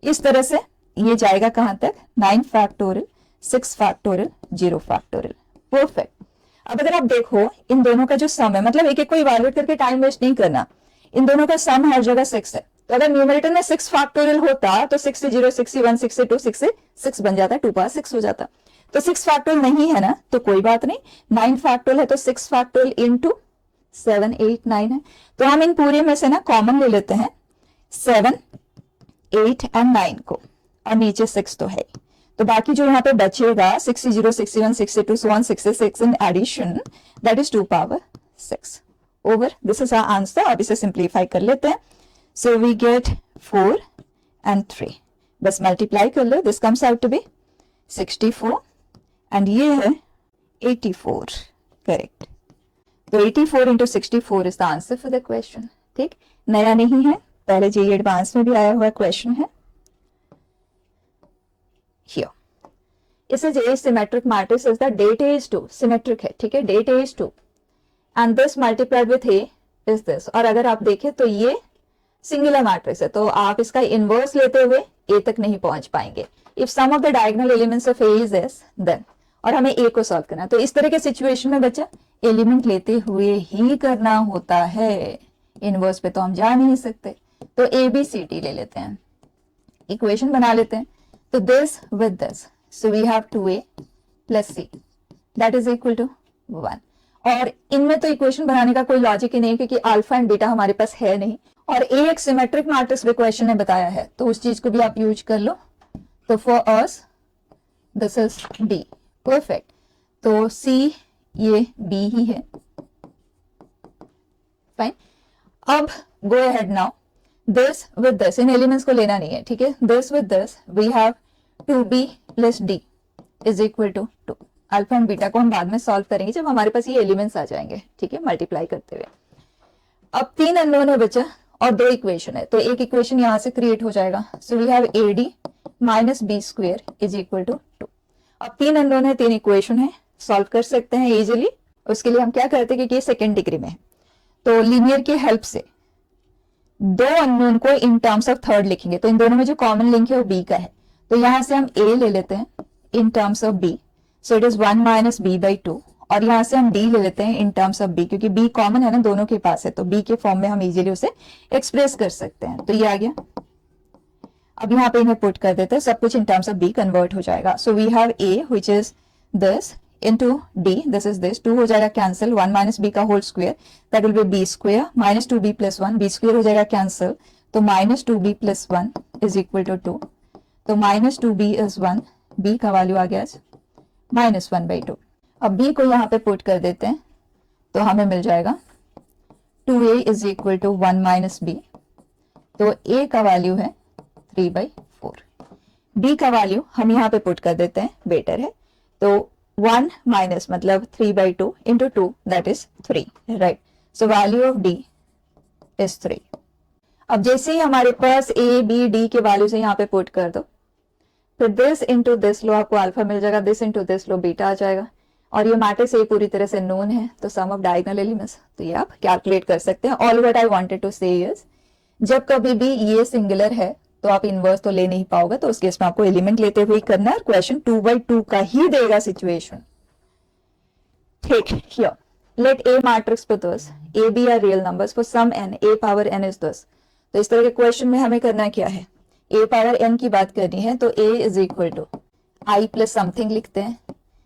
इस तरह से ये जाएगा कहां तक, 9 फैक्टोरियल 6 फैक्टोरियल 0 फैक्टोरियल। परफेक्ट, अब अगर आप देखो इन दोनों का जो सम है, मतलब एक एक को इवैल्यूएट करके टाइम वेस्ट नहीं करना, इन दोनों का सम हर जगह 6 है। तो अगर न्यूमरेटर में 6 फैक्टोरियल होता तो 6 से 0 6 से 1 6 से 2 6 से 6 बन जाता, 2 पावर 6 हो जाता। तो 6 फैक्टोरियल नहीं है ना, तो कोई बात नहीं, 9 फैक्टोरियल है, तो 6 फैक्टोरियल इंटू 7 8 9 है। तो हम इन पूरे में से ना कॉमन ले लेते हैं 7 8 एंड 9 को, और नीचे 6 तो है, तो बाकी जो यहाँ पे बचेगा 60 61 62 so on 66 in addition, that is 2 power 6 over, this is our answer। अब इसे सिंप्लीफाई कर लेते हैं, so we get 4 and 3, बस मल्टीप्लाई कर लो, this comes out to be 64 and ये है 84, करेक्ट। तो 84 into 64 is the answer for the question। ठीक, नया नहीं है, पहले जे एडवांस में भी आया हुआ क्वेश्चन है। Here, इस A symmetric matrix is the data is 2, symmetric है, ठीक है, data is 2 and this multiplied with A is this। और अगर आप देखें तो ये सिंगुलर मैट्रिक्स है, तो आप इसका इनवर्स लेते हुए ए तक नहीं पहुंच पाएंगे। If sum of the diagonal elements of A is S then, और हमें ए को सॉल्व करना है। तो इस तरह के सिचुएशन में बच्चा एलिमेंट लेते हुए ही करना होता है, इनवर्स पे तो हम जा नहीं सकते। तो ए बी सी डी ले लेते हैं, इक्वेशन बना लेते हैं। तो this with this, so we have 2a plus c that is equal to 1। और इनमें तो इक्वेशन बनाने का कोई लॉजिक ही नहीं, क्योंकि अल्फा एंड बीटा हमारे पास है नहीं, और ए एक सिमेट्रिक मैट्रिक्स भी क्वेश्चन ने बताया है, तो उस चीज को भी आप यूज कर लो। तो for us this is d, perfect. तो सी ये बी ही है, फाइन। अब go ahead now, this with this, इन एलिमेंट्स को लेना नहीं है, ठीक है। This with this we have 2b plus d is equal to 2। Alpha and beta को हम बाद में सॉल्व करेंगे जब हमारे पास ये एलिमेंट्स आ जाएंगे, ठीक है, मल्टीप्लाई करते हुए। अब 3 अननोन है बच्चा और 2 इक्वेशन है, तो एक इक्वेशन यहां से क्रिएट हो जाएगा। So we have ad minus b square is equal to 2। अब 3 अननोन है, 3 इक्वेशन है, सॉल्व कर सकते हैं इजिली। उसके लिए हम क्या करते हैं, क्योंकि ये सेकेंड डिग्री में है, तो लीनियर की हेल्प से 2 अननोन को इन टर्म्स ऑफ थर्ड लिखेंगे। तो इन दोनों में जो कॉमन लिंक है वो b का है, तो यहां से हम a ले लेते हैं इन terms of b, so it is 1 minus b by 2। और यहां से हम d ले लेते हैं इन टर्म्स ऑफ b, क्योंकि b कॉमन है ना, दोनों के पास है, तो b के फॉर्म में हम इजीली उसे एक्सप्रेस कर सकते हैं। तो ये आ गया। अब यहाँ पे इन्हें पुट कर देते हैं, सब कुछ in terms of b convert हो जाएगा। So we have a which is this into d, this is this, 2 हो जाएगा कैंसिल, 1 माइनस बी का whole square that will be b square minus 2b plus 1, b square हो जाएगा कैंसिल, तो minus 2b plus 1 is equal to 2। तो माइनस 2b इज 1, b का वैल्यू आ गया माइनस 1 बाई 2। अब b को यहाँ पे पुट कर देते हैं, तो हमें मिल जाएगा 2a is equal to 1 minus b, तो a का वैल्यू है 3 बाई 4। b का वैल्यू हम यहाँ पे पुट कर देते हैं, बेटर है। तो 1 माइनस मतलब 3 by 2 into 2 that is 3, right. So value of d is 3। अब जैसे ही हमारे पास a b d के वैल्यू से यहाँ पे पुट कर दो, फिर दिस इंटू दिस लो आपको अल्फा मिल जाएगा, दिस इंटू दिस लो बीटा आ जाएगा, और ये मैट्रिक्स A पूरी तरह से नोन है, तो सम ऑफ डायगोनल एलिमेंट्स, तो ये आप कैलकुलेट कर सकते हैं। All what I wanted to say is, जब कभी भी ये सिंगुलर है तो आप इनवर्स तो ले नहीं पाओगे, तो उस केस में आपको एलिमेंट लेते हुए करना है, क्वेश्चन 2 बाई 2 का ही देगा सिचुएशन, ठीक। Here let A matrix with this, A B are real numbers for some n, A power n is this. तो इस तरह के क्वेश्चन में हमें करना क्या है, A पावर n की बात करनी है, तो A is equal to i plus something लिखते हैं,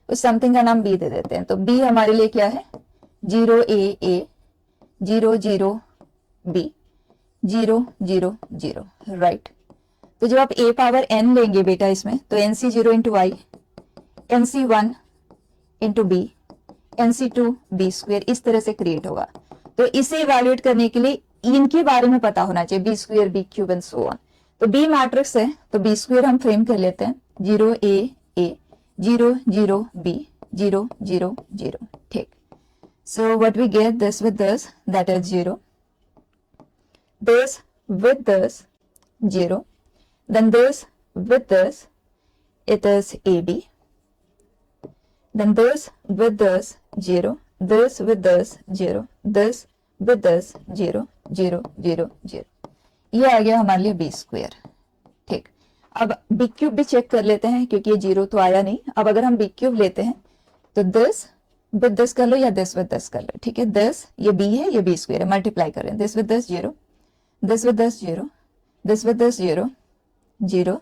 उस समथिंग का नाम b दे देते हैं। तो b हमारे लिए क्या है, 0a 0 0 b 0 0 0, राइट। तो जब आप a पावर n लेंगे बेटा इसमें, तो nc0 into i, nc1 into b, nc2 b square, इस तरह से क्रिएट होगा। तो इसे इवैल्यूएट करने के लिए इनके बारे में पता होना चाहिए, b square b cube and so on. तो b मैट्रिक्स है, तो b स्क्वेयर हम फ्रेम कर लेते हैं, 0a 0 0 b 0 0 0, ठीक। So what we get, this with this that is 0, this with this 0, then this with this it is AB, then this with this 0, this with this 0, this with this 0 0 0 0, ये आ गया हमारे लिए b स्क्वायर, ठीक। अब b क्यूब भी चेक कर लेते हैं, क्योंकि ये 0 तो आया नहीं। अब अगर हम b क्यूब लेते हैं तो दिस विद दिस कर लो या दिस विद दिस कर लो, ठीक है। दिस ये b है, ये b स्क्वायर है, मल्टीप्लाई करें, this with this 0, this with this 0, this with this 0 0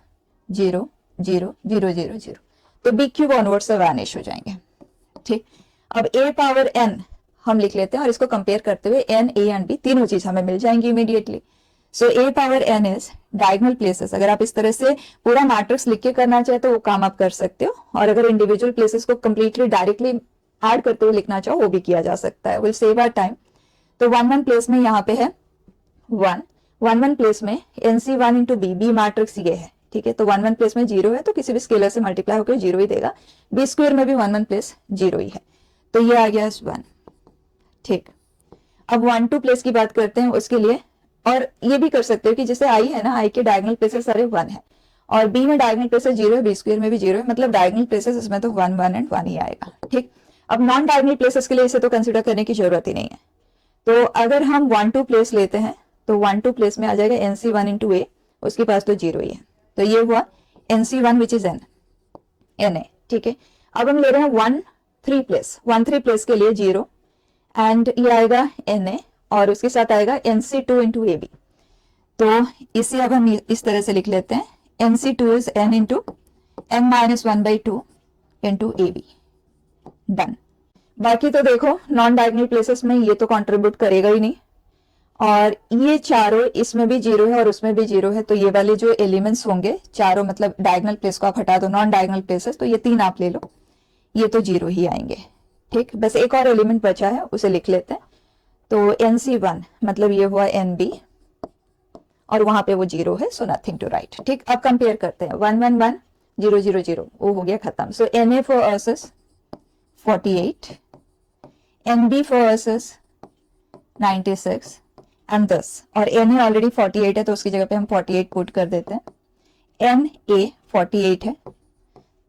0 0 0 0 0, तो b क्यूब ऑनवर्ड से वैनिश हो जाएंगे, ठीक। अब a पावर n हम लिख लेते हैं, और इसको कंपेयर करते हुए n a एंड b तीनों चीज हमें मिल जाएंगी immediately. So a power n is diagonal places. अगर आप इस तरह से पूरा मैट्रिक्स लिख के करना चाहे तो वो काम आप कर सकते हो, और अगर इंडिविजुअल प्लेसेस को कंप्लीटली डायरेक्टली ऐड करते हुए लिखना चाहो वो भी किया जा सकता है, विल सेव आवर टाइम। तो 1 1 प्लेस में यहाँ पे है 1 1 1 प्लेस में nc1 into B, B matrix ये है, ठीक है। तो 1 1 प्लेस में 0 है, तो किसी भी स्केलर से मल्टीप्लाई होकर 0 ही देगा, बी स्क्वायर में भी 1 1 प्लेस 0 ही है, तो ये आ गया 1, ठीक। अब 1 2 प्लेस की बात करते हैं उसके लिए, और ये भी कर सकते हो कि जैसे i है ना, i के डायगोनल प्लेसेस सारे 1 है, और b में डायगोनल प्लेसेस 0 है, बी स्क्वायर में भी 0 है, मतलब डायगोनल प्लेसेस इसमें तो 1 1 एंड 1 ही आएगा, ठीक। अब नॉन डायगोनल प्लेसेस के लिए इसे तो कंसिडर करने की जरूरत ही नहीं है। तो अगर हम 1 2 प्लेस लेते हैं तो 1 2 प्लेस में आ जाएगा nc1 इंटू ए, उसके पास तो 0 ही है, तो ये हुआ NC1 विच इज Na, ठीक है। अब हम ले रहे हैं 1 3 प्लेस, 1 3 प्लेस के लिए 0 एंड ये आएगा Na और उसके साथ आएगा NC2 इंटू AB। तो इसे अब हम इस तरह से लिख लेते हैं, NC2 is N into M minus 1/2 into AB। Done. बाकी तो देखो नॉन डायगोनल प्लेसेस में ये तो कंट्रीब्यूट करेगा ही नहीं, और ये चारों, इसमें भी 0 है और उसमें भी 0 है, तो ये वाले जो एलिमेंट्स होंगे चारों, मतलब डायगोनल प्लेस को आप हटा दो, नॉन डायगोनल प्लेसेस, तो ये 3 आप ले लो, ये तो 0 ही आएंगे। ठीक, बस एक और एलिमेंट बचा है, उसे लिख लेते हैं। तो NC1 मतलब ये हुआ NB और वहां पे वो 0 है, सो नथिंग टू राइट। ठीक, अब कंपेयर करते हैं, 1 1 1 0 0 0, वो हो गया खत्म। सो Na for us is 48, NB for us is 96 and 10, और Na ऑलरेडी 48 है तो उसकी जगह पे हम 48 पुट कर देते हैं। Na 48 है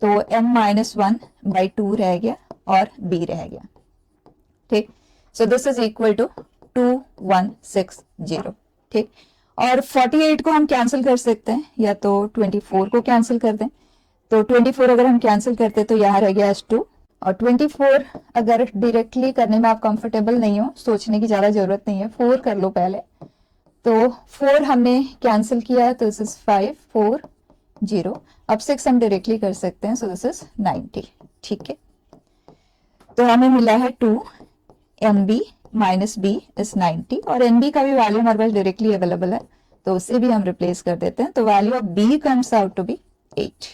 तो M माइनस 1/2 रह गया और B रह गया। ठीक, so this is equal to 2160। ठीक, और 48 को हम कैंसिल कर सकते हैं, या तो 24 को कैंसिल कर दें, तो 24 अगर हम कैंसिल करते तो यहाँ रह गया S2, और 24 अगर डायरेक्टली करने में आप कंफर्टेबल नहीं हो, सोचने की ज्यादा जरूरत नहीं है, 4 कर लो पहले। तो 4 हमने कैंसिल किया तो दिस इज 5 4 0। अब 6 हम डायरेक्टली कर सकते हैं, सो दिस इज 90। ठीक है, तो हमें मिला है 2 NB माइनस B इज 90, और NB का भी वैल्यू हमारे पास डायरेक्टली अवेलेबल है तो उसे भी हम रिप्लेस कर देते हैं, तो value of B comes out to be 8।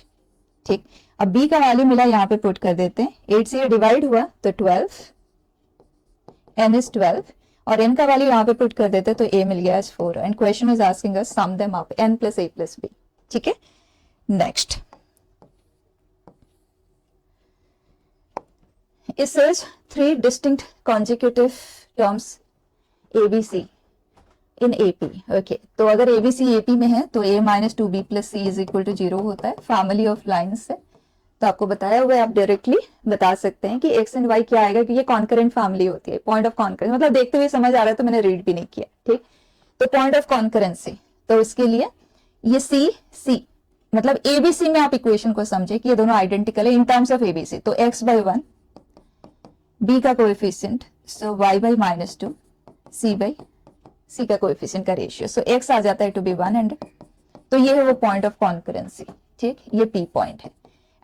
ठीक, अब B का वैल्यू मिला, यहाँ पे पुट कर देते हैं, 8 से ये डिवाइड हुआ तो 12, N इज 12, और N का वैल्यू यहाँ पे पुट कर देते हैं तो A मिल गया as 4, and question is asking us sum them up N plus A plus B। ठीक है, next it says 3 distinct consecutive terms ABC in AP। okay, तो अगर ABC AP में है तो A minus 2B plus C is equal to 0 होता है फैमिली ऑफ लाइन्स से। तो आपको बताया हुआ है, आप डायरेक्टली बता सकते हैं कि X एंड Y क्या आएगा, कि ये कॉन्करेंट फैमिली होती है। पॉइंट ऑफ कॉन्करेंस मतलब देखते हुए समझ आ रहा है तो मैंने रीड भी नहीं किया। ठीक, तो पॉइंट ऑफ कॉन्करेंसी, तो इसके लिए ये C मतलब ABC में आप इक्वेशन को समझे कि ये दोनों आइडेंटिकल है इन टर्म्स ऑफ ABC। तो x/1 B का coefficient, so y by -2 C का कोएफिशिएंट का रेशियो, सो x आ जाता है टू बी 1 एंड, तो ये है वो पॉइंट ऑफ कॉन्करेंसी। ठीक, ये P पॉइंट है,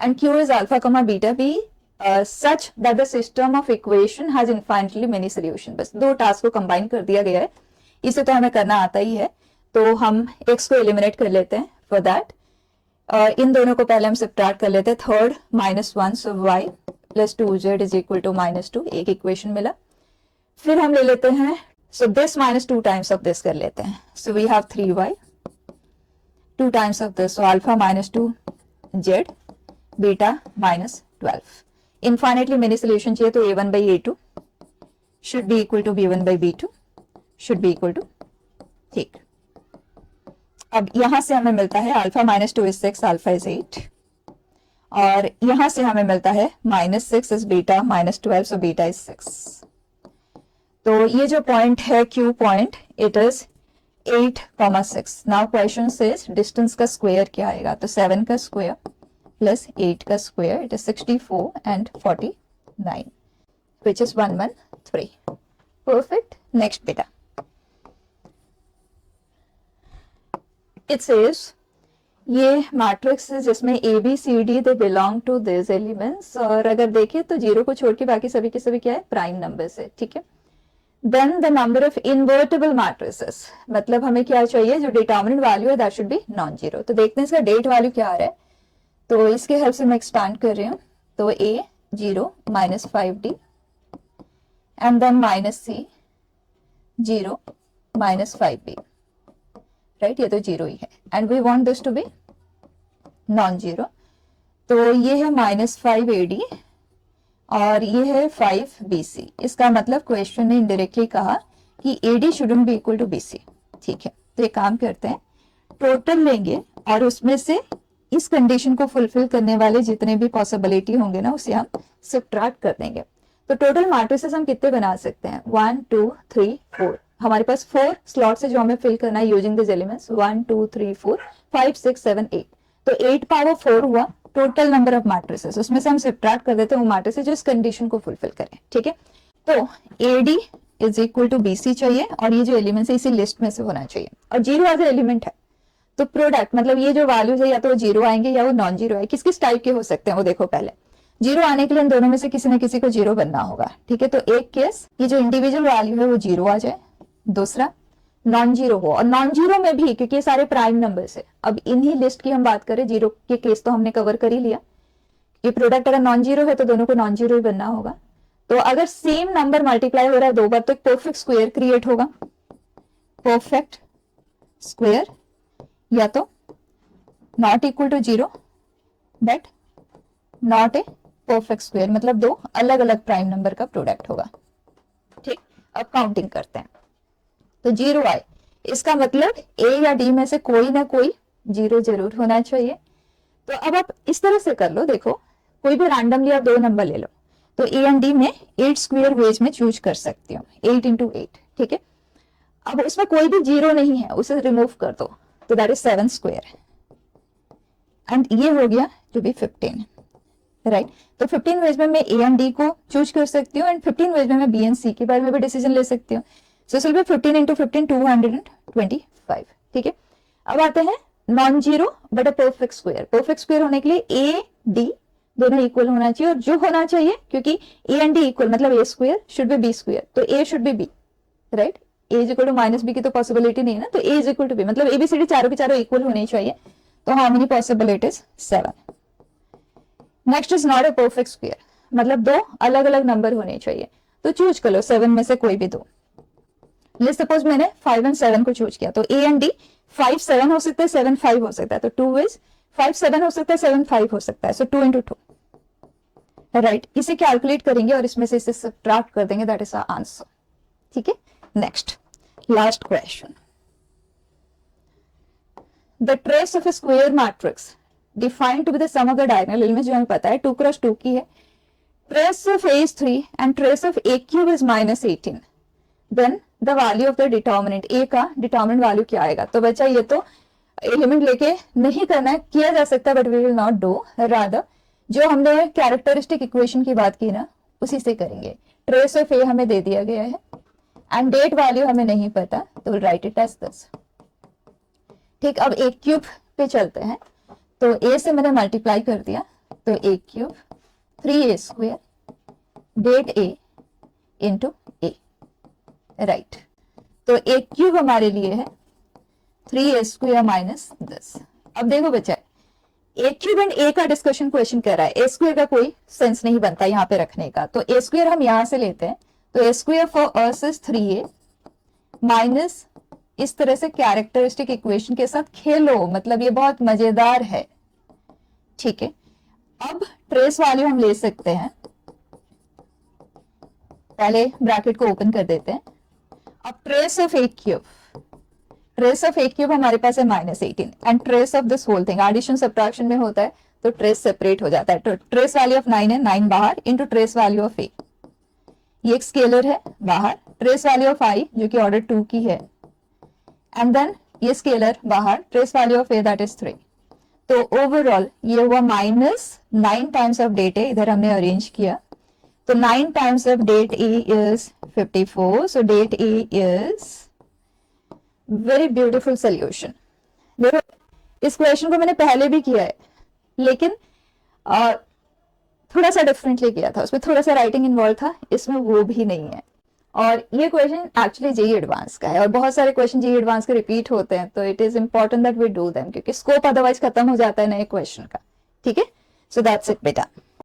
एंड Q इज अल्फा कमा beta B such that the system of equation has infinitely many solution. बस दो टास्क को कंबाइन कर दिया गया है, इसे तो हमें करना आता ही है, तो हम x को एलिमिनेट कर लेते हैं। फॉर दैट इन दोनों को पहले हम सब्ट्रैक्ट कर लेते हैं, third -1 so y plus 2z is equal to -2, एक इक्वेशन मिला। फिर हम ले लेते हैं, so this -2 times of this कर लेते हैं, so we have 3y 2 times of this, so alpha -2z beta -12। Infinitely many solution चाहिए तो a1 by a2 should be equal to b1 by b2 should be equal to. ठीक, अब यहां से हमें मिलता है अल्फा -2 इज 6, अल्फा इज 8, और यहां से हमें मिलता है -6 is beta -12, so beta is 6। तो ये जो पॉइंट है Q point, it is 8,6। Now question says distance का स्क्वायर क्या आएगा, तो 7 का स्क्वायर प्लस 8 का square, it is 64 and 49 which is 113। Perfect, next बेटा। इट सेज ये मैट्रिक्स है जिसमें ABCD they belong to this elements, और अगर देखें तो 0 को छोड़ के बाकी सभी के सभी क्या है, प्राइम नंबर्स है। ठीक है, then the number of invertible matrices, मतलब हमें क्या चाहिए, जो डिटरमिनेंट वैल्यू है that should be non zero. तो देखते हैं इसका डेट वैल्यू क्या आ रहा है, तो इसके हेल्प से मैं एक्सपैंड कर रही हूँ, तो A 0 -5D and then -C 0 -5B, right, ये तो 0 ही है, and we want this to be non zero. तो ये है -5AD और ये है 5BC। इसका मतलब क्वेश्चन ने इनडायरेक्टली कहा कि AD shouldn't be equal to BC। ठीक है, तो एक काम करते हैं, टोटल लेंगे और उसमें से इस कंडीशन को फुलफिल करने वाले जितने भी पॉसिबिलिटी होंगे ना, उसे हम सब्ट्रैक्ट कर देंगे। तो टोटल मैट्रिसेस हम कितने बना सकते हैं, 1 2 3 4। हमारे पास 4 स्लॉट्स है जो हमें फिल करना है यूजिंग दिस एलिमेंट्स, 1 2 3 4 5 6 7 8। तो 8 पावर 4 हुआ टोटल नंबर ऑफ मैट्रिसेस, उसमें से हम सब्ट्रैक्ट कर देते हैं वो मैट्रिसेस जो इस कंडीशन को फुलफिल करें, ठीक है। तो AD is equal to BC चाहिए और ये जो एलिमेंट्स है इसी लिस्ट में से होना चाहिए, और 0 एज एलिमेंट है तो प्रोडक्ट मतलब ये जो वैल्यूज है या तो 0 आएंगे या वो नॉन जीरो है। किस किस टाइप के हो सकते हैं वो देखो। पहले 0 आने के लिए इन दोनों में से किसी न किसी को 0 बनना होगा, ठीक है। तो एक केस ये जो इंडिविजुअल वैल्यू है वो 0 आ जाए, दूसरा नॉन जीरो हो, और नॉन जीरो में भी क्योंकि ये सारे प्राइम नंबर्स है, अब इन्हीं लिस्ट की हम बात करें, 0 के केस तो हमने कवर कर ही लिया। ये प्रोडक्ट अगर नॉन जीरो है तो दोनों को नॉन जीरो ही बनना होगा। तो अगर सेम नंबर मल्टीप्लाई हो रहा है 2 बार तो एक परफेक्ट स्क्वायर क्रिएट होगा, परफेक्ट स्क्वायर, या तो not equal to 0 but not a perfect square, मतलब दो अलग अलग प्राइम नंबर का प्रोडक्ट होगा, ठीक। अब काउंटिंग करते हैं, तो 0 आए इसका मतलब A या D में से कोई ना कोई 0 जरूर होना चाहिए। तो अब आप इस तरह से कर लो, देखो कोई भी रैंडमली आप 2 नंबर ले लो, तो A एंड D में 8 स्क्वायर वेज में चूज कर सकती हूँ, 8 इंटू 8, ठीक है। अब उसमें कोई भी 0 नहीं है, उसे रिमूव कर दो, तो दैट इज 7 स्क्वायर, एंड ये हो गया टू बी 15, राइट। तो 15 वेज में मैं A एंड D को चूज कर सकती हूँ, एंड 15 वेज में मैं B एंड C के बारे में भी डिसीजन ले सकती हूँ। So it will B 15 into 15 225, ठीक है। अब आते हैं non zero but a perfect square. Perfect square होने के लिए A D दोनों इक्वल होना चाहिए, और जो होना चाहिए क्योंकि A एंड D इक्वल मतलब A square should be B square, तो A should be B, right. A is equal to minus B की तो पॉसिबिलिटी नहीं है ना, तो A is equal to B मतलब ABCD चारों के चारों इक्वल होने चाहिए। तो how many possibilities? 7। Next is not a perfect square, मतलब दो अलग अलग नंबर होने चाहिए, तो चूज कर लो 7 में से कोई भी दो। लेट्स सपोज मैंने 5 एंड 7 को चूज किया, तो A एंड D 5 7 हो सकता है, 7 5 हो सकता है, तो 2 इज 5 7 हो सकता है, 7 5 हो सकता है, सो 2 इंटू 2, राइट। इसे कैलकुलेट करेंगे और इसमें से इसे सब्ट्रैक्ट कर देंगे, दैट इज आवर आंसर, ठीक है। Next last question, the trace of a square matrix defined to be the sum of the diagonal elements, जो हमें पता है 2 क्रॉस 2 की है, trace of A is 3 and trace of A cube is -18, then the value of the determinant, A का डिटर्मिनेंट वैल्यू क्या आएगा। तो बच्चा ये तो एलिमेंट लेके नहीं करना है, किया जा सकता है but we will not do, rather जो हमने कैरेक्टरिस्टिक इक्वेशन की बात की ना उसी से करेंगे। ट्रेस ऑफ A हमें दे दिया गया है एंड डेट वैल्यू हमें नहीं पता, तो will write it as this, ठीक। अब A क्यूब पे चलते हैं, तो A से मैंने मल्टीप्लाई कर दिया, तो A cube 3A square that A into A, right. तो A क्यूब हमारे लिए है 3A स्क्वायर माइनस 10। अब देखो बच्चा, A क्यूब एंड A का डिस्कशन क्वेश्चन कर रहा है, A स्क्वायर का कोई सेंस नहीं बनता यहाँ पे रखने का, तो A स्क्वायर हम यहाँ से लेते हैं, तो A square for us is 3A minus, इस तरह से कैरेक्टरिस्टिक इक्वेशन के साथ खेलो, मतलब ये बहुत मजेदार है, ठीक है। अब ट्रेस वैल्यू हम ले सकते हैं, पहले ब्रैकेट को ओपन कर देते हैं। अब trace of A cube, trace of A cube हमारे पास है -18, and trace of this whole thing addition subtraction में होता है तो ट्रेस सेपरेट हो जाता है, तो ट्रेस वैल्यू ऑफ 9 है, 9 बाहर into trace value of A, ये एक स्केलर है बाहर, ट्रेस वैल्यू ऑफ I जो कि ऑर्डर 2 की है, एंड देन ये स्केलर बाहर, trace value of A that is 3। तो ओवरऑल ये हुआ -9 टाइम्स ऑफ डेट A, इधर हमने अरेंज किया, तो 9 times of det A is 54, so det A is very beautiful solution. देखो इस क्वेश्चन को मैंने पहले भी किया है, लेकिन थोड़ा सा डिफरेंटली किया था, उसमें थोड़ा सा राइटिंग इन्वॉल्व था, इसमें वो भी नहीं है। और ये क्वेश्चन एक्चुअली जेईई एडवांस का है, और बहुत सारे क्वेश्चन जेईई एडवांस के रिपीट होते हैं, तो it is important that we do them, क्योंकि स्कोप अदरवाइज खत्म हो जाता है नए क्वेश्चन का, ठीक है। सो दैट्स इट बेटा।